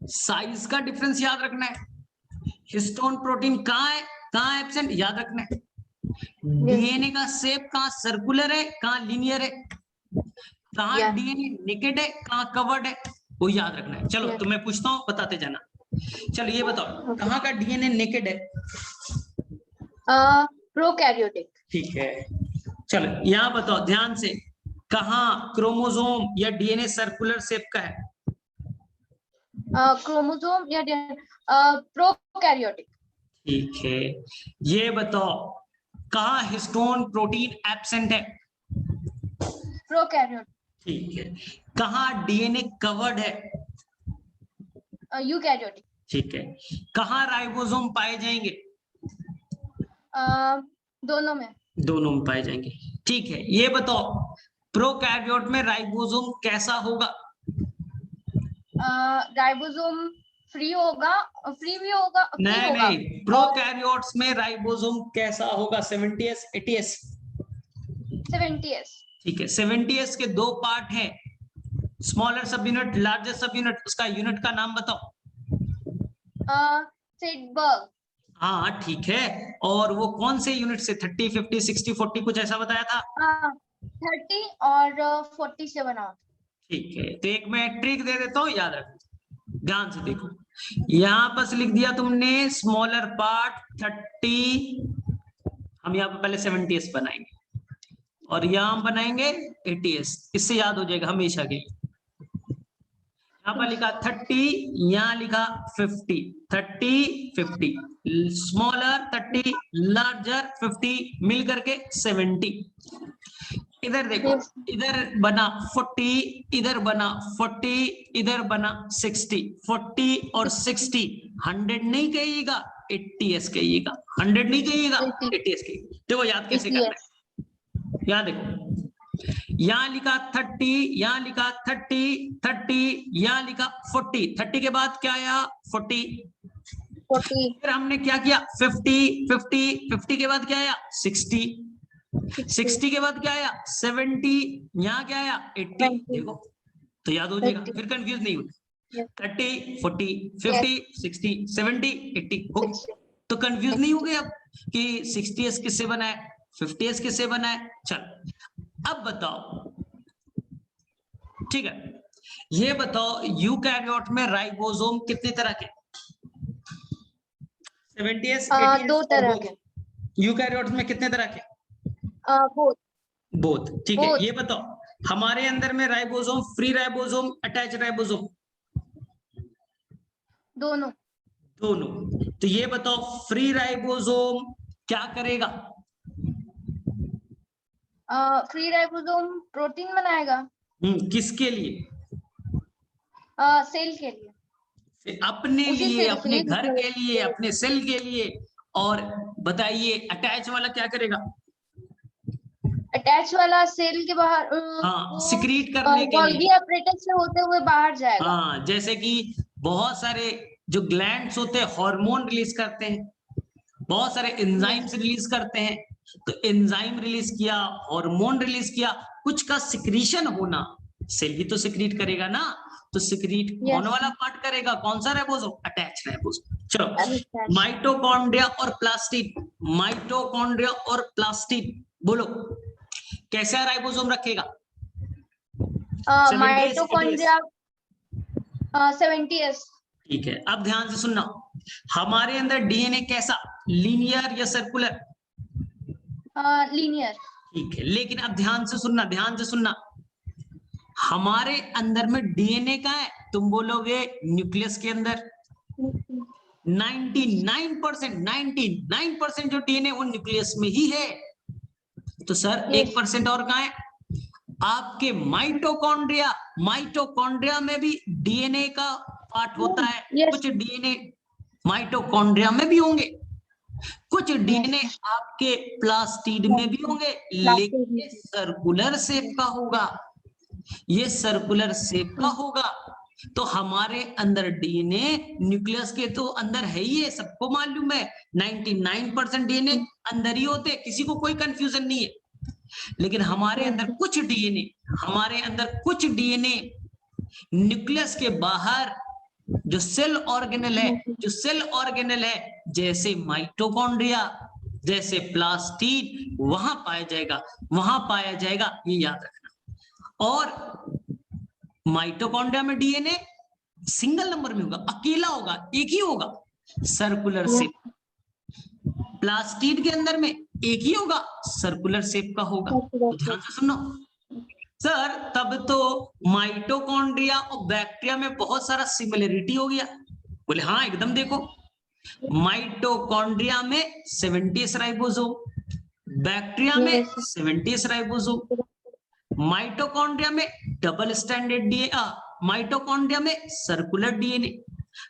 साइज का डिफरेंस याद रखना है, हिस्टोन प्रोटीन कहाँ है, कहाँ एब्सेंट याद रखना है, डीएनए का शेप कहाँ सर्कुलर है, कहाँ लीनियर है, कहाँ Yeah. डीएनए नेकेड है, कहाँ कवर्ड है, वो याद रखना है। चलो Yeah. तो मैं पूछता हूँ, बताते जाना। चलो ये बताओ, Okay. कहाँ का डीएनए नेकेड है? प्रोकैरियोटिक। ठीक है, चलो यहाँ बताओ ध्यान से, कहाँ क्रोमोसोम या डीएनए सर्कुलर शेप का है? क्रोमोसोम या प्रोकैरियोटिक। ठीक है, ये बताओ कहाँ हिस्टोन प्रोटीन एब्सेंट है? प्रोकैरियोटिक। ठीक है, कहाँ डीएनए कवर्ड है? यूकैरियोटिक। ठीक है, कहाँ राइबोसोम पाए जाएंगे? दोनों में। दोनों में पाए जाएंगे। ठीक है, ये बताओ प्रोकैरियोट में राइबोसोम कैसा होगा? राइबोसोम फ्री होगा, फ्री भी होगा, फ्री नहीं होगा। नहीं, प्रोकैरियोट्स में राइबोसोम कैसा होगा? 70s 80s? 70s। ठीक है, 70s के दो पार्ट हैं, स्मॉलर सब यूनिट, लार्जर सब यूनिट, उसका यूनिट का नाम बताओ। सिडबर्ग। हाँ ठीक है, और वो कौन से यूनिट से? 30 50 60 40 कुछ ऐसा बताया था? 30 और 40 से बना। ठीक है, तो एक मैं ट्रिक दे देता हूँ, याद रखो, ध्यान से देखो। यहां बस लिख दिया तुमने स्मॉलर पार्ट 30, हम यहाँ पे पहले 70s बनाएंगे और यहाँ बनाएंगे 80s, इससे याद हो जाएगा हमेशा के लिए। यहाँ पर लिखा 30, यहाँ लिखा 50, 30 50, स्मॉलर 30, लार्जर 50, मिल करके 70। इधर देखो, इधर बना 40, इधर बना 40, इधर बना 60, 40 और 60 100 नहीं कहिएगा, 80s कहिएगा, 100 नहीं कहिएगा, 80s कहिएगा। देखो याद कैसे करना है, याद देखो, यहाँ लिखा 30, यहाँ लिखा 30, 30, यहाँ लिखा 40, 30 के बाद क्या आया? 40। फिर हमने क्या किया? 50, 50, 50 के बाद क्या आया? 60, 60 के बाद क्या आया? 70, यहाँ क्या आया? 80। देखो तो याद हो जाएगा, फिर कंफ्यूज नहीं होगा। 30, 40, 50, 60, 70, 80 हो गया, तो कंफ्यूज नहीं हो गए अब कि 60s किससे बना है, 50s किससे बना है। चल अब बताओ, ठीक है, ये बताओ यूकैरियोट में राइबोसोम कितने तरह के? 70s 80s? दो तरह के। यूकैरियोट में कितने तरह के? बोथ। ठीक है, ये बताओ हमारे अंदर में ribosome free ribosome, attach ribosome? दोनों। दोनों। तो ये बताओ फ्री राइबोसोम क्या करेगा? फ्री राइबोसोम प्रोटीन बनाएगा। किसके लिए? सेल के लिए, अपने लिए, अपने सेल घर के लिए, अपने सेल के लिए। और बताइए अटैच वाला क्या करेगा? अटैच वाला सेल के बाहर, हाँ, सिक्रीट करने के लिए। गोल्गी apparatus से होते हुए बाहर जाएगा। हाँ, जैसे कि बहुत सारे जो ग्लैंड्स होते हैं हार्मोन रिलीज करते हैं, बहुत सारे एंजाइम्स रिलीज करते हैं, तो एंजाइम रिलीज किया, हार्मोन रिलीज किया, कुछ का सिक्रीशन होना, सेल ही तो सिक्रीट करेगा ना, तो सिक्रीट कौन वाला पार्ट करेगा? कौन सा राइबोसोम? Attach ribosome. चलो माइटोकॉन्ड्रिया और प्लास्टिड, माइटोकॉन्ड्रिया और प्लास्टिड बोलो कैसा राइबोसोम रखेगा? Mitochondria 70s। ठीक है, अब ध्यान से सुनना, हमारे अंदर डीएनए कैसा, लीनियर या सर्कुलर? लीनियर। ठीक है, लेकिन अब ध्यान से सुनना, ध्यान से सुनना, हमारे अंदर में डीएनए का है, तुम बोलोगे न्यूक्लियस के अंदर 99% जो डीएनए वो न्यूक्लियस में ही है। तो सर 1% और कहाँ है? आपके माइटोकॉन्ड्रिया, माइटोकॉन्ड्रिया में भी डीएनए का पार्ट होता है। कुछ डीएनए माइटोकॉन्ड्रिया में भी होंगे, कुछ डीएनए आपके प्लास्टिड में भी होंगे, लेकिन ये सर्कुलर शेप का होगा, ये सर्कुलर शेप का होगा। तो हमारे अंदर डीएनए न्यूक्लियस के तो अंदर है ही है, सबको मालूम है 99% डीएनए अंदर ही होते, किसी को कोई कंफ्यूजन नहीं है। लेकिन हमारे अंदर कुछ डीएनए न्यूक्लियस के बाहर जो सेल ऑर्गेनल है, जैसे माइटोकॉन्ड्रिया, जैसे प्लास्टिड, वहां पाया जाएगा, ये याद रखना। और माइटोकॉन्ड्रिया में डीएनए सिंगल नंबर में होगा, अकेला होगा, एक ही होगा, सर्कुलर शेप। प्लास्टिड के अंदर में एक ही होगा, सर्कुलर शेप का होगा। तो ध्यान से सुनो सर, तब तो माइटोकॉन्ड्रिया और बैक्टीरिया में बहुत सारा सिमिलरिटी हो गया। बोले हाँ एकदम, देखो माइटोकॉन्ड्रिया में 70s राइबोसोम, बैक्टीरिया में 70s राइबोसोम, माइटोकॉन्ड्रिया में डबल स्टैंडर्ड डीएनए, माइटोकॉन्ड्रिया में सर्कुलर डीएनए,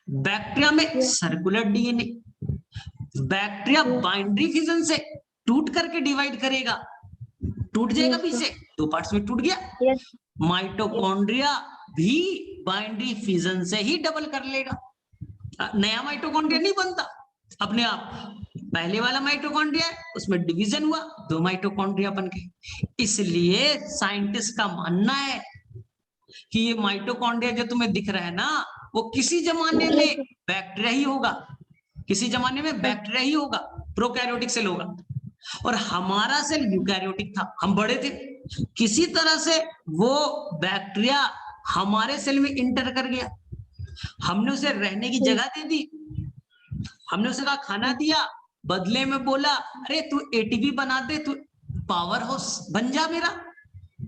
बैक्टीरिया में circular DNA. Bacteria boundary fission से टूट करके डिवाइड करेगा, टूट जाएगा पीछे, 2 पार्ट्स में टूट गया। माइटोकॉन्ड्रिया भी बाइंड्री फिजन से ही डबल कर लेगा, नया माइटोकॉन्ड्रिया नहीं बनता अपने आप। पहले वाला माइटोकॉन्ड्रिया है, उसमें डिवीजन हुआ, 2 माइटोकॉन्ड्रिया बन गए। इसलिए साइंटिस्ट का मानना है कि ये माइटोकॉन्ड्रिया जो तुम्हें दिख रहा है ना, वो किसी जमाने में बैक्टीरिया ही होगा, किसी जमाने में बैक्टीरिया ही होगा, प्रोकैरियोटिक सेल होगा। और हमारा सेल यूकैरियोटिक था, हम बड़े थे, किसी तरह से वो बैक्टीरिया हमारे सेल में इंटर कर गया, हमने उसे रहने की जगह दे दी, हमने उसे कहा खाना दिया, बदले में बोला अरे तू एटीपी बना दे, तू पावर हाउस बन जा मेरा।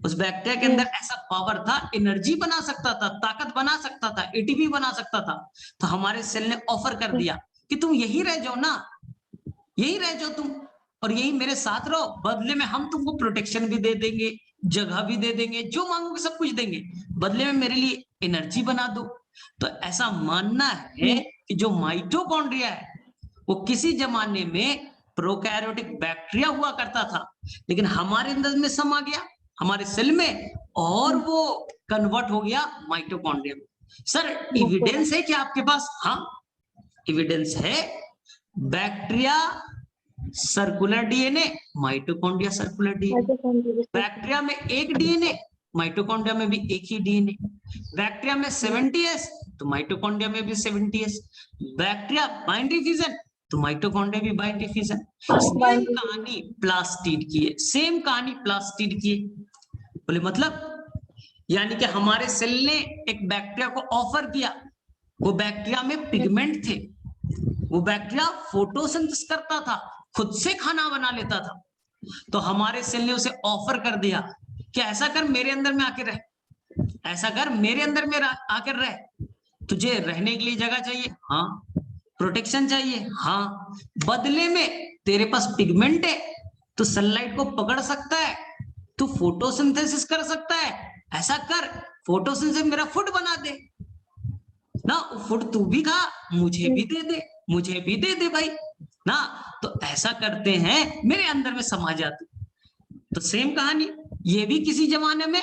उस बैक्टीरिया के अंदर ऐसा पावर था, एनर्जी बना सकता था, ताकत बना सकता था, एटीपी बना सकता था। तो हमारे सेल ने ऑफर कर दिया कि तुम यही रह जाओ ना, यही रह जाओ तुम, और यही मेरे साथ रहो, बदले में हम तुमको प्रोटेक्शन भी दे देंगे, जगह भी दे देंगे, जो मांगोगे सब कुछ देंगे, बदले में मेरे लिए एनर्जी बना दो। तो ऐसा मानना है कि जो माइटोकॉन्ड्रिया है वो किसी जमाने में प्रोकैरियोटिक बैक्टीरिया हुआ करता था, लेकिन हमारे अंदर में समा गया, हमारे सेल में, और वो कन्वर्ट हो गया माइटोकॉन्ड्रिया में। सर एविडेंस है क्या आपके पास? हाँ एविडेंस है, bacteria circular DNA, mitochondria circular DNA, bacteria में एक डीएनए, माइटोकॉन्ड्रिया में भी एक ही डीएनए, बैक्टीरिया में 70s तो माइटोकॉन्ड्रिया में भी 70s, बैक्टीरिया बाइंड्री फिजन तो माइटोकॉन्ड्रिया भी बाइंड्री फिजन। सेम कहानी प्लास्टिड की है, सेम कहानी प्लास्टिड की है। बोले मतलब, यानी कि हमारे सेल ने एक बैक्टीरिया को ऑफर किया, वो बैक्टीरिया में पिगमेंट थे, वो बैक्टीरिया फोटोसिंथेसिस करता था, खुद से खाना बना लेता था। तो हमारे सेल ने उसे ऑफर कर दिया कि ऐसा कर मेरे अंदर में आके रह, ऐसा कर मेरे अंदर में आकर रह, तुझे रहने के लिए जगह चाहिए, हाँ, प्रोटेक्शन चाहिए, हाँ, बदले में तेरे पास पिगमेंट है, तो सनलाइट को पकड़ सकता है, तू फोटोसिंथेसिस कर सकता है, ऐसा कर फोटोसिंथेसिस मेरा फूड बना दे ना, फूड तू भी खा, मुझे भी दे दे, मुझे भी दे दे भाई ना। तो ऐसा करते हैं, मेरे अंदर में समा जाते। तो सेम कहानी, ये भी किसी जमाने में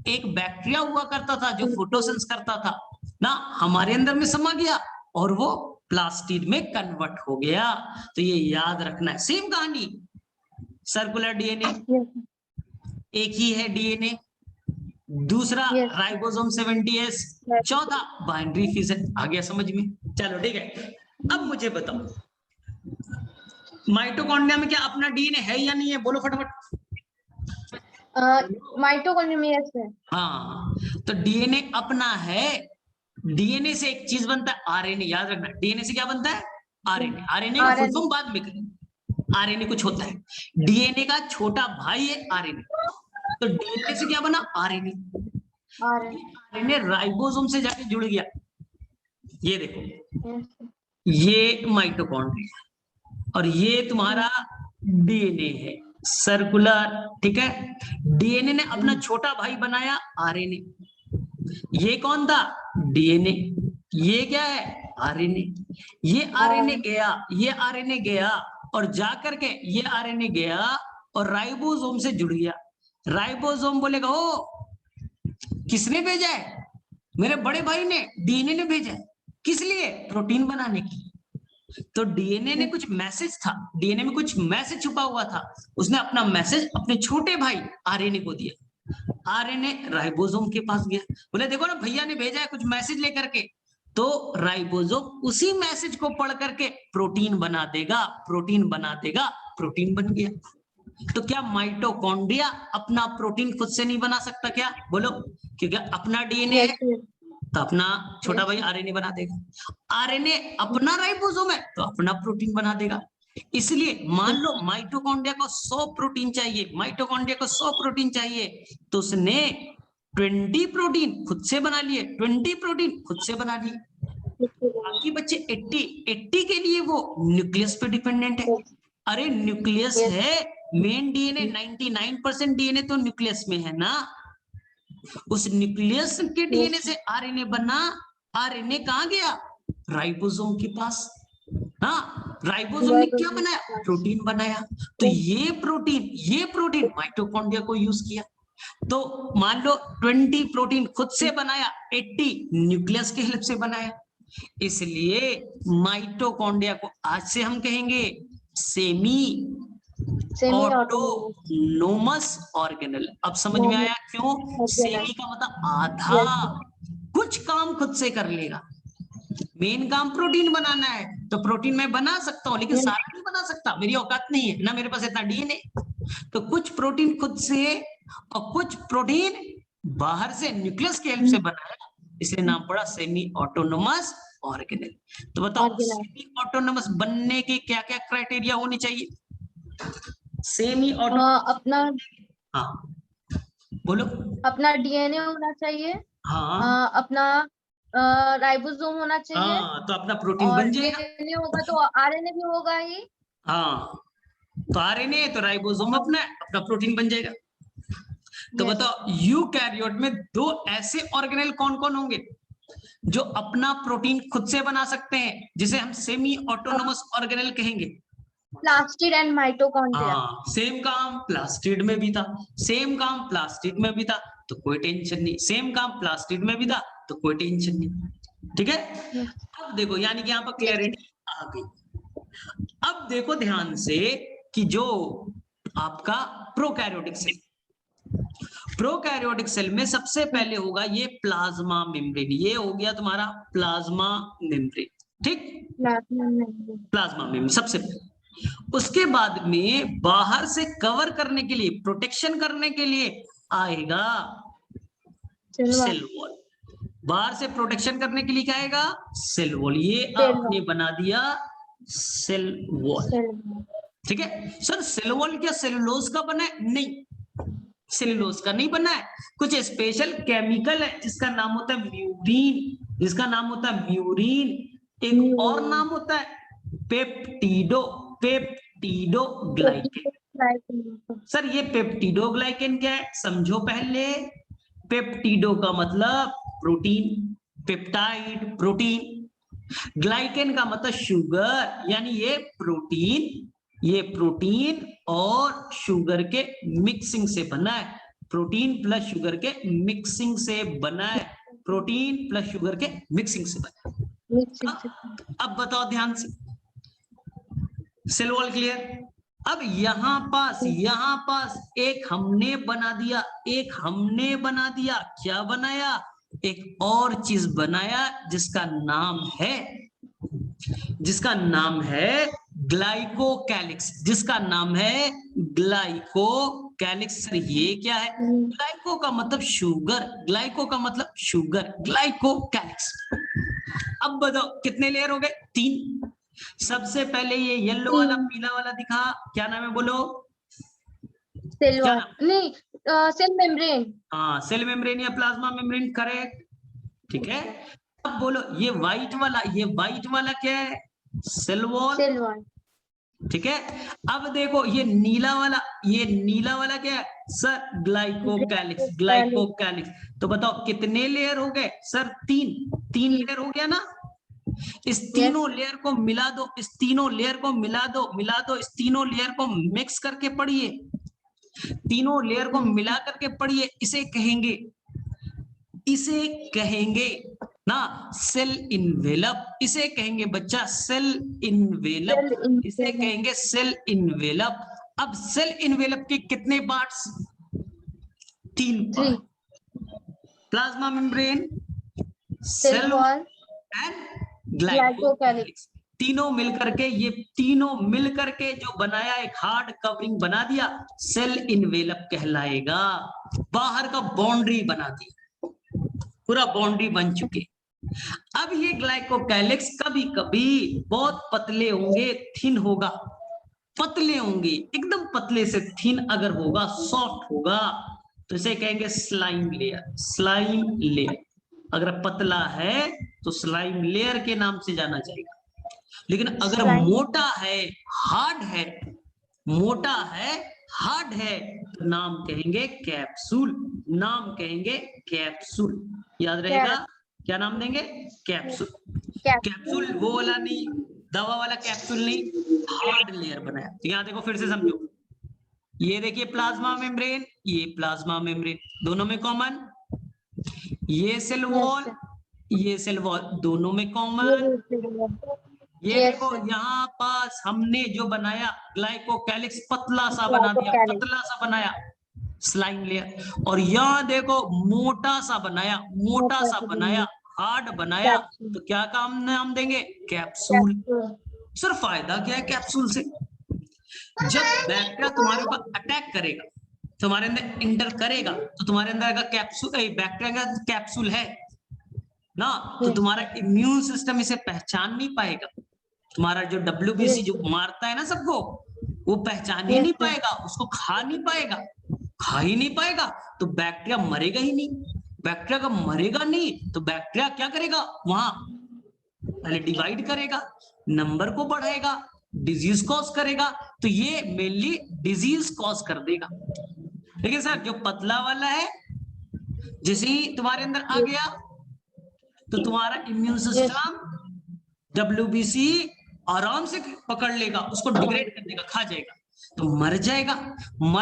एक बैक्टीरिया हुआ करता था जो फोटोसिंथेसिस करता था ना, हमारे अंदर में समा गया और वो प्लास्टिड में कन्वर्ट हो गया। तो ये याद रखना है, सेम कहानी, सर्कुलर डीएनए एक ही है डीएनए, दूसरा राइबोसोम 70s, चौथा बाइंड्री फिजन। आ गया समझ में? चलो ठीक है, अब मुझे बताओ माइटोकॉन्ड्रिया में क्या अपना डीएनए है या नहीं है? बोलो फटाफट। माइटोकॉन्ड्रिया में यस है। हाँ, तो डीएनए अपना है, डीएनए से एक चीज बनता है आरएनए, याद रखना, डीएनए से क्या बनता है? आरएनए। आरएनए का फुल फॉर्म बाद में करें। आरएनए कुछ होता है, डीएनए का छोटा भाई है आरएनए। तो डीएनए से क्या बना? आरएनए। आरएनए राइबोसोम से जाके जुड़ गया। ये देखो, ये माइटोकॉन्ड्रिया और ये तुम्हारा डीएनए है, सर्कुलर, ठीक है। डीएनए ने अपना छोटा भाई बनाया आरएनए। ये कौन था? डीएनए। ये क्या है? आरएनए। ये आरएनए गया, ये आरएनए गया और जाकर के ये आरएनए गया और राइबोसोम से जुड़ गया। राइबोसोम बोलेगा ओ किसने भेजा है? मेरे बड़े भाई ने, डीएनए ने भेजा है। किस लिए? प्रोटीन बनाने की। तो डीएनए ने कुछ मैसेज था, डीएनए में कुछ मैसेज छुपा हुआ था, उसने अपना मैसेज अपने छोटे भाई आरएनए को दिया। आरएनए राइबोसोम के पास गया, बोले देखो ना भैया ने भेजा है कुछ मैसेज लेकर के। तो राइबोसोम उसी मैसेज को पढ़ करके प्रोटीन बना देगा, प्रोटीन बना देगा, प्रोटीन बन गया। तो क्या माइटोकॉन्ड्रिया अपना प्रोटीन खुद से नहीं बना सकता क्या? बोलो, क्योंकि अपना डीएनए है तो अपना छोटा भाई आरएनए बना देगा। आरएनए अपना राइबोसोम है तो अपना प्रोटीन बना देगा। इसलिए मान लो माइटोकॉन्ड्रिया को 100 प्रोटीन चाहिए, माइटोकॉन्ड्रिया को 100 प्रोटीन चाहिए, तो उसने 20 प्रोटीन खुद से बना लिए, 20 प्रोटीन खुद से बना लिए। बाकी बच्चे 80 के लिए वो न्यूक्लियस पे डिपेंडेंट है। अरे न्यूक्लियस है, मेन डीएनए 99% डीएनए तो न्यूक्लियस में है ना। उस न्यूक्लियस के डीएनए से आरएनए बना, आरएनए कहां गया? राइबोसोम के पास। हाँ, राइबोसोम ने क्या बनाया? प्रोटीन बनाया। तो ये प्रोटीन माइटोकॉन्ड्रिया को यूज किया। तो मान लो 20 प्रोटीन खुद से बनाया, 80 न्यूक्लियस के हेल्प से बनाया। इसलिए माइटोकॉन्ड्रिया को आज से हम कहेंगे सेमी ऑटोनोमस ऑर्गेनल। अब समझ में आया क्यों? सेमी का मतलब आधा, कुछ काम खुद से कर लेगा। मेन काम प्रोटीन बनाना है तो प्रोटीन मैं बना सकता हूँ, लेकिन सारा नहीं बना सकता, मेरी औकात नहीं है ना, मेरे पास इतना डीएनए। तो कुछ प्रोटीन खुद से और कुछ प्रोटीन बाहर से न्यूक्लियस के हेल्प से बनाया, इसलिए नाम पड़ा सेमी ऑटोनोमस ऑर्गेनल। तो बताओ सेमी ऑटोनोमस बनने के क्या क्या क्राइटेरिया होनी चाहिए? सेमी ऑटोनोमस अपना, हाँ बोलो, अपना डीएनए होना चाहिए, हाँ अपना राइबोसोम होना चाहिए। हाँ, तो अपना प्रोटीन और बन जाएगा। डीएनए होगा तो आरएनए भी होगा ही। हाँ, तो आरएनए है तो राइबोसोम अपना प्रोटीन बन जाएगा। तो बताओ यूकैरियोट में दो ऐसे ऑर्गेनेल कौन कौन होंगे जो अपना प्रोटीन खुद से बना सकते हैं, जिसे हम सेमी ऑटोनोमस ऑर्गेनेल कहेंगे? Plastid and mitochondria. हाँ, सेम काम प्लास्टिड में भी था, सेम काम प्लास्टिड में भी था, तो कोई टेंशन नहीं। सेम काम प्लास्टिड में भी था तो कोई टेंशन नहीं। ठीक है, अब देखो यानी कि यहाँ पर क्लैरिटी आ गई। अब देखो ध्यान से कि जो आपका प्रोकैरियोटिक सेल, प्रोकैरियोटिक सेल में सबसे पहले होगा ये प्लाज्मा मेम्ब्रेन। ये हो गया तुम्हारा प्लाज्मा मेम्ब्रेन, ठीक, प्लाज्मा मेम्ब्रेन सबसे पहले। उसके बाद में बाहर से कवर करने के लिए, प्रोटेक्शन करने के लिए आएगा सेल वॉल। बाहर से प्रोटेक्शन करने के लिए क्या आएगा? Cell wall. ये आपने बना दिया सेल वॉल, ठीक है। सर सेल वॉल क्या सेलुलोज का बना है? नहीं, सेलुलोज का नहीं बना है, कुछ स्पेशल केमिकल है जिसका नाम होता है म्यूरिन, जिसका नाम होता है म्यूरिन। एक और नाम होता है पेप्टिडोग्लाइकेन। सर ये पेप्टिडोग्लाइकेन क्या है समझो पहले। पेप्टिडो का मतलब प्रोटीन, पेप्टाइड प्रोटीन, ग्लाइकेन का मतलब शुगर, यानी ये प्रोटीन और शुगर के मिक्सिंग से बना है, प्रोटीन प्लस शुगर के मिक्सिंग से बना है, प्रोटीन प्लस शुगर के मिक्सिंग से बना है। अब बताओ ध्यान से, सेल वॉल क्लियर। अब यहां पास एक हमने बना दिया, क्या बनाया? एक और चीज बनाया जिसका नाम है ग्लाइकोकैलिक्स, जिसका नाम है ग्लाइकोकैलिक्स। कैलिक्स। सर ये क्या है? ग्लाइको का मतलब शुगर, ग्लाइको का मतलब शुगर, ग्लाइको कैलिक्स। अब बताओ कितने लेयर हो गए? 3। सबसे पहले ये येलो वाला पीला वाला दिखा, क्या नाम है बोलो? सेल क्या वॉल नाम? नहीं, सेल मेम्ब्रेन। हाँ, सेल मेम्ब्रेन या प्लाज्मा मेम्ब्रेन, करेक्ट। ठीक है, अब बोलो ये व्हाइट वाला क्या है? Cell wall. Cell wall. ठीक है, अब देखो ये नीला वाला क्या है? Sir glycocalyx, glycocalyx. तो बताओ कितने लेयर हो गए? सर 3 लेयर हो गया ना। इस तीनों लेयर को मिला दो, इस तीनों लेयर को मिला दो, इस तीनों लेयर को मिक्स करके पढ़िए, तीनों लेयर को मिला करके पढ़िए। इसे कहेंगे ना सेल इनवेलप, इसे कहेंगे बच्चा सेल इनवेलप, इसे कहेंगे सेल इनवेलप। अब सेल इनवेलप के कितने parts? 3 part, plasma membrane, cell wall and glycocalyx. तीनों मिलकर के जो बनाया, एक हार्ड कवरिंग बना दिया, सेल इनवेलप कहलाएगा। बाहर का बाउंड्री बना दी, पूरा बाउंड्री बन चुके। अब ये ग्लाइकोकैलिक्स कभी कभी बहुत पतले होंगे, थिन होगा, पतले होंगे, एकदम पतले से थिन अगर होगा, सॉफ्ट होगा, तो इसे कहेंगे स्लाइम लेयर, स्लाइम लेयर। अगर पतला है तो स्लाइम लेयर के नाम से जाना जाएगा। लेकिन अगर मोटा है, हार्ड है, मोटा है, हार्ड है, तो नाम कहेंगे कैप्सूल, नाम कहेंगे कैप्सूल। याद रहेगा, क्या नाम देंगे? कैप्सूल। कैप्सूल वो वाला नहीं, दवा वाला कैप्सूल नहीं, हार्ड लेयर बनाया। तो यहां देखो, फिर से समझो, ये देखिए प्लाज्मा मेम्ब्रेन, ये प्लाज्मा मेम्ब्रेन, दोनों में कॉमन। ये सेल वॉल, ये सेल वॉल, दोनों में कॉमन। ये देखो यहाँ पास हमने जो बनाया ग्लाइकोकैलिक्स, पतला सा बना दिया, पतला सा बनाया, स्लाइम लेयर। और यहाँ देखो मोटा सा बनाया, हार्ड बनाया, तो क्या काम नाम देंगे? कैप्सूल। सर फायदा क्या है कैप्सूल से? जब बैक्टीरिया तुम्हारे ऊपर अटैक करेगा, तुम्हारे अंदर इंटर करेगा, तो तुम्हारे अंदर अगर कैप्सूल, बैक्टीरिया का कैप्सूल है ना, तो तुम्हारा इम्यून सिस्टम इसे पहचान नहीं पाएगा। तुम्हारा जो WBC जो मारता है ना सबको, वो पहचान ही नहीं पाएगा, उसको खा ही नहीं पाएगा, तो बैक्टीरिया मरेगा ही नहीं। बैक्टीरिया का मरेगा नहीं तो बैक्टीरिया क्या करेगा? वहां पहले डिवाइड करेगा, नंबर को बढ़ाएगा, डिजीज कॉज करेगा। तो ये मेनली डिजीज कॉज कर देगा। लेकिन सर जो पतला वाला है, जैसे ही तुम्हारे अंदर आ गया, तो तुम्हारा इम्यून सिस्टम WBC आराम से पकड़ लेगा, उसको डिग्रेड कर देगा, खा जाएगा, तो मर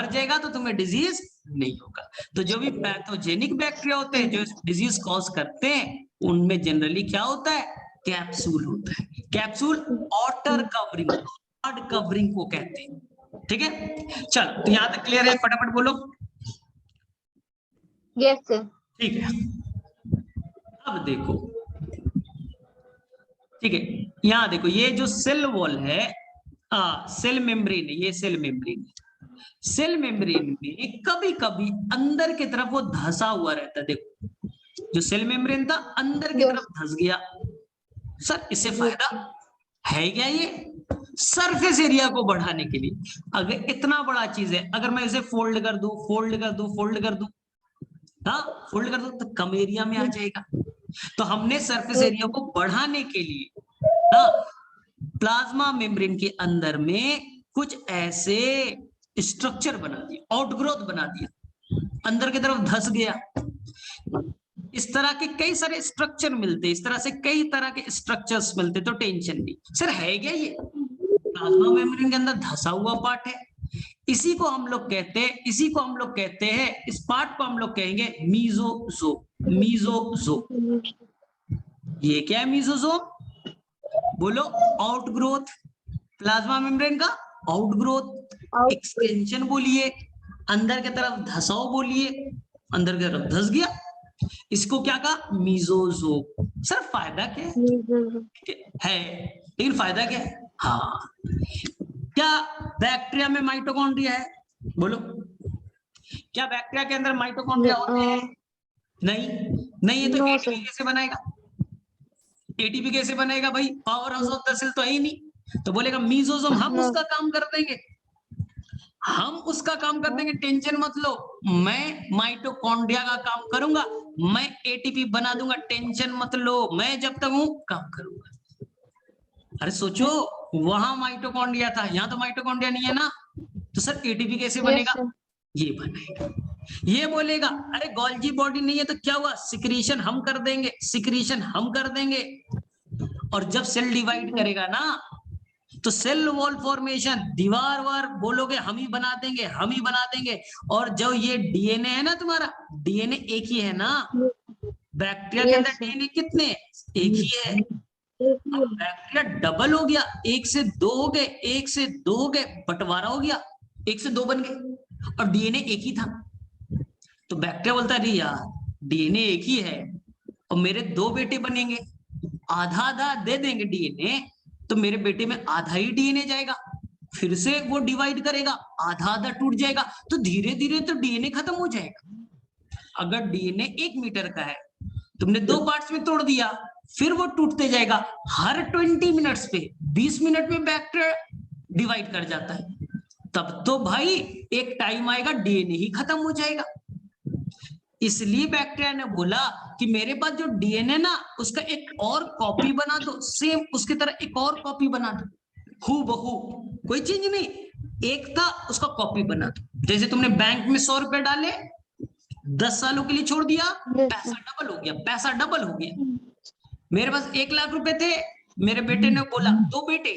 जाएगा, तो तुम्हें डिजीज नहीं होगा। तो जो भी पैथोजेनिक बैक्टीरिया होते हैं जो डिजीज कॉज करते हैं, उनमें जनरली क्या होता है? कैप्सूल होता है। Capsule outer covering, hard covering को कहते हैं। ठीक है, चलो तो यहां तक क्लियर है? फटाफट बोलो। Yes sir. ठीक है, अब देखो, ठीक है, यहां देखो, ये जो सेल वॉल है, सेल मेम्ब्रेन है, ये सेल मेम्ब्रेन है। सेल मेम्ब्रेन में कभी कभी अंदर की तरफ वो धंसा हुआ रहता है। देखो, जो सेल मेम्ब्रेन था अंदर की तरफ धंस गया। सर इससे फायदा है क्या? ये सरफेस एरिया को बढ़ाने के लिए। अगर इतना बड़ा चीज है, अगर मैं इसे फोल्ड कर दूं, हाँ फोल्ड कर दूं, तो कम एरिया में आ जाएगा। तो हमने सरफेस एरिया को बढ़ाने के लिए ना, प्लाज्मा मेम्ब्रेन के अंदर में कुछ ऐसे स्ट्रक्चर बना दिए, आउटग्रोथ बना दिया, अंदर की तरफ धंस गया। इस तरह के कई सारे स्ट्रक्चर मिलते, इस तरह से कई तरह के स्ट्रक्चर्स मिलते, तो टेंशन नहीं। सर है क्या ये? प्लाज्मा मेम्ब्रेन के अंदर धंसा हुआ पार्ट है। इसी को हम लोग कहते हैं, इस पार्ट को हम लोग कहेंगे मीजोजोम। ये क्या है मीजोजोम? बोलो। आउटग्रोथ, प्लाज्मा मेम्ब्रेन का आउटग्रोथ, एक्सटेंशन बोलिए, अंदर की तरफ धसाव बोलिए, अंदर की तरफ धस गया, इसको क्या कहा? मीजोजोम। सर फायदा क्या है? लेकिन फायदा क्या है? हाँ, क्या बैक्टीरिया में माइटोकॉन्ड्रिया है? बोलो। क्या बैक्टीरिया के अंदर माइटोकॉन्ड्रिया होते हैं? नहीं नहीं, ये तो No, एटीपी sir. कैसे बनाएगा? एटीपी कैसे बनेगा भाई? Power house of the cell तो है ही नहीं। तो बोलेगा मीजोसोम हम No. उसका काम कर देंगे, हम उसका काम कर देंगे, टेंशन मत लो। मैं माइटोकॉन्ड्रिया का काम करूंगा, मैं एटीपी बना दूंगा, टेंशन मत लो, मैं जब तक हूं काम करूंगा। अरे सोचो, वहां माइटोकॉन्ड्रिया था, यहाँ तो माइटोकॉन्ड्रिया नहीं है ना, तो सर एटीपी कैसे Yes, बनेगा? sir. ये बनेगा। ये बोलेगा अरे गोल्जी बॉडी नहीं है तो क्या हुआ, सिक्रीशन हम कर देंगे, सिक्रीशन हम कर देंगे। और जब सेल डिवाइड करेगा ना, तो सेल वॉल फॉर्मेशन, दीवार वार बोलोगे हम ही बना देंगे, हम ही बना देंगे। और जो ये डीएनए है ना तुम्हारा, डीएनए एक ही है ना, बैक्टीरिया के अंदर Yes, sir. डीएनए कितने? एक ही है। अब बैक्टीरिया डबल हो गया, एक से दो हो गए, एक से दो हो गए, बंटवारा हो गया, एक से दो बन गए, और डीएनए एक ही था। तो बैक्टीरिया बोलता है यार डीएनए एक ही है और मेरे दो बेटे बनेंगे, आधा आधा दे देंगे डीएनए, तो मेरे बेटे में आधा ही डीएनए जाएगा, फिर से वो डिवाइड करेगा, आधा आधा टूट जाएगा, तो धीरे धीरे तो डीएनए खत्म हो जाएगा। अगर डीएनए 1 मीटर का है, तुमने 2 पार्ट्स में तोड़ दिया, फिर वो टूटते जाएगा। हर 20 मिनट्स पे 20 मिनट में बैक्टीरिया डिवाइड कर जाता है। तब तो भाई एक टाइम आएगा डीएनए ही खत्म हो जाएगा। इसलिए बैक्टीरिया ने बोला कि मेरे पास जो डीएनए ना, उसका एक और कॉपी बना दो, सेम उसकी तरह एक और कॉपी बना दो, हूबहू, कोई चेंज नहीं, एक था उसका कॉपी बना दो। जैसे तुमने बैंक में 100 रुपए डाले, 10 सालों के लिए छोड़ दिया, पैसा डबल हो गया, पैसा डबल हो गया। मेरे पास 1 लाख रुपए थे, मेरे बेटे ने बोला, दो बेटे,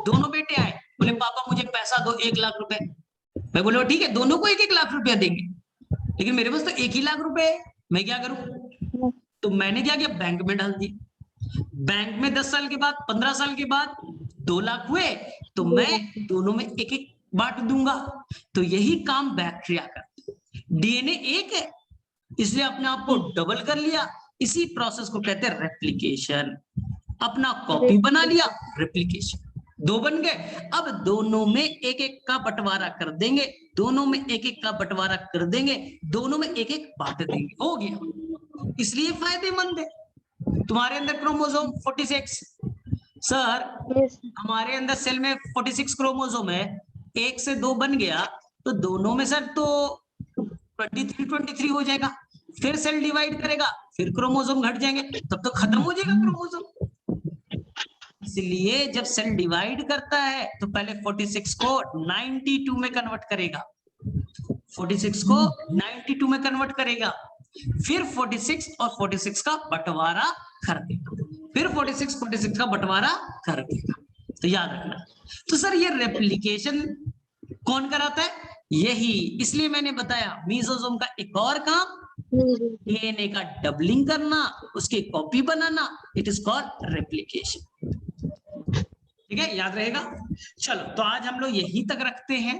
दोनों बेटे आए, बोले पापा मुझे पैसा दो 1 लाख रुपए। मैं बोले ठीक है, दोनों को 1-1 लाख रुपया देंगे, लेकिन मेरे पास तो 1 ही लाख रुपए है, मैं क्या करूं? तो मैंने क्या किया, बैंक में डाल दिया। बैंक में 10 साल के बाद, 15 साल के बाद 2 लाख हुए, तो मैं दोनों में 1-1 बांट दूंगा। तो यही काम बैक्टीरिया करता है। डीएनए एक है, इसलिए अपने आप को डबल कर लिया, इसी प्रोसेस को कहते हैं रेप्लिकेशन। अपना कॉपी बना लिया, रेप्लिकेशन। 2 बन गए, अब दोनों में 1-1 का बंटवारा कर देंगे, दोनों में 1-1 का बंटवारा कर देंगे, दोनों में 1-1 बांट देंगे, हो गया। इसलिए फायदेमंद है। तुम्हारे अंदर क्रोमोसोम 46, सर Yes. हमारे अंदर सेल में 46 क्रोमोसोम है, 1 से 2 बन गया, तो दोनों में सर तो 23 हो जाएगा, फिर सेल डिवाइड करेगा, फिर क्रोमोसोम घट जाएंगे, तब तो खत्म हो जाएगा क्रोमोसोम। इसलिए जब सेल डिवाइड करता है तो पहले 46 को 92 में कन्वर्ट करेगा, 46 को 92 में कन्वर्ट करेगा, फिर 46 और 46 का बंटवारा कर देगा, फिर 46 का बंटवारा कर देगा। तो याद रखना। तो सर ये रेप्लिकेशन कौन कराता है? यही, इसलिए मैंने बताया मीजोसोम का एक और काम डीएनए का डबलिंग करना, उसकी copy banana, it is called replication. ठीक है, याद रहेगा। चलो तो आज हम लोग यहीं तक रखते हैं,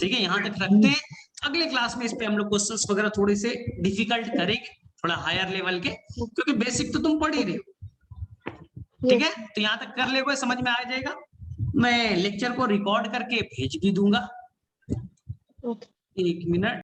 ठीक है, यहां तक रखते हैं। अगले क्लास में इस पे हम लोग क्वेश्चंस वगैरह थोड़े से डिफिकल्ट करेंगे, थोड़ा हायर लेवल के, क्योंकि बेसिक तो तुम पढ़ ही रहे हो। ठीक है, तो यहाँ तक कर ले, समझ में आ जाएगा। मैं लेक्चर को रिकॉर्ड करके भेज भी दूंगा। 1 मिनट।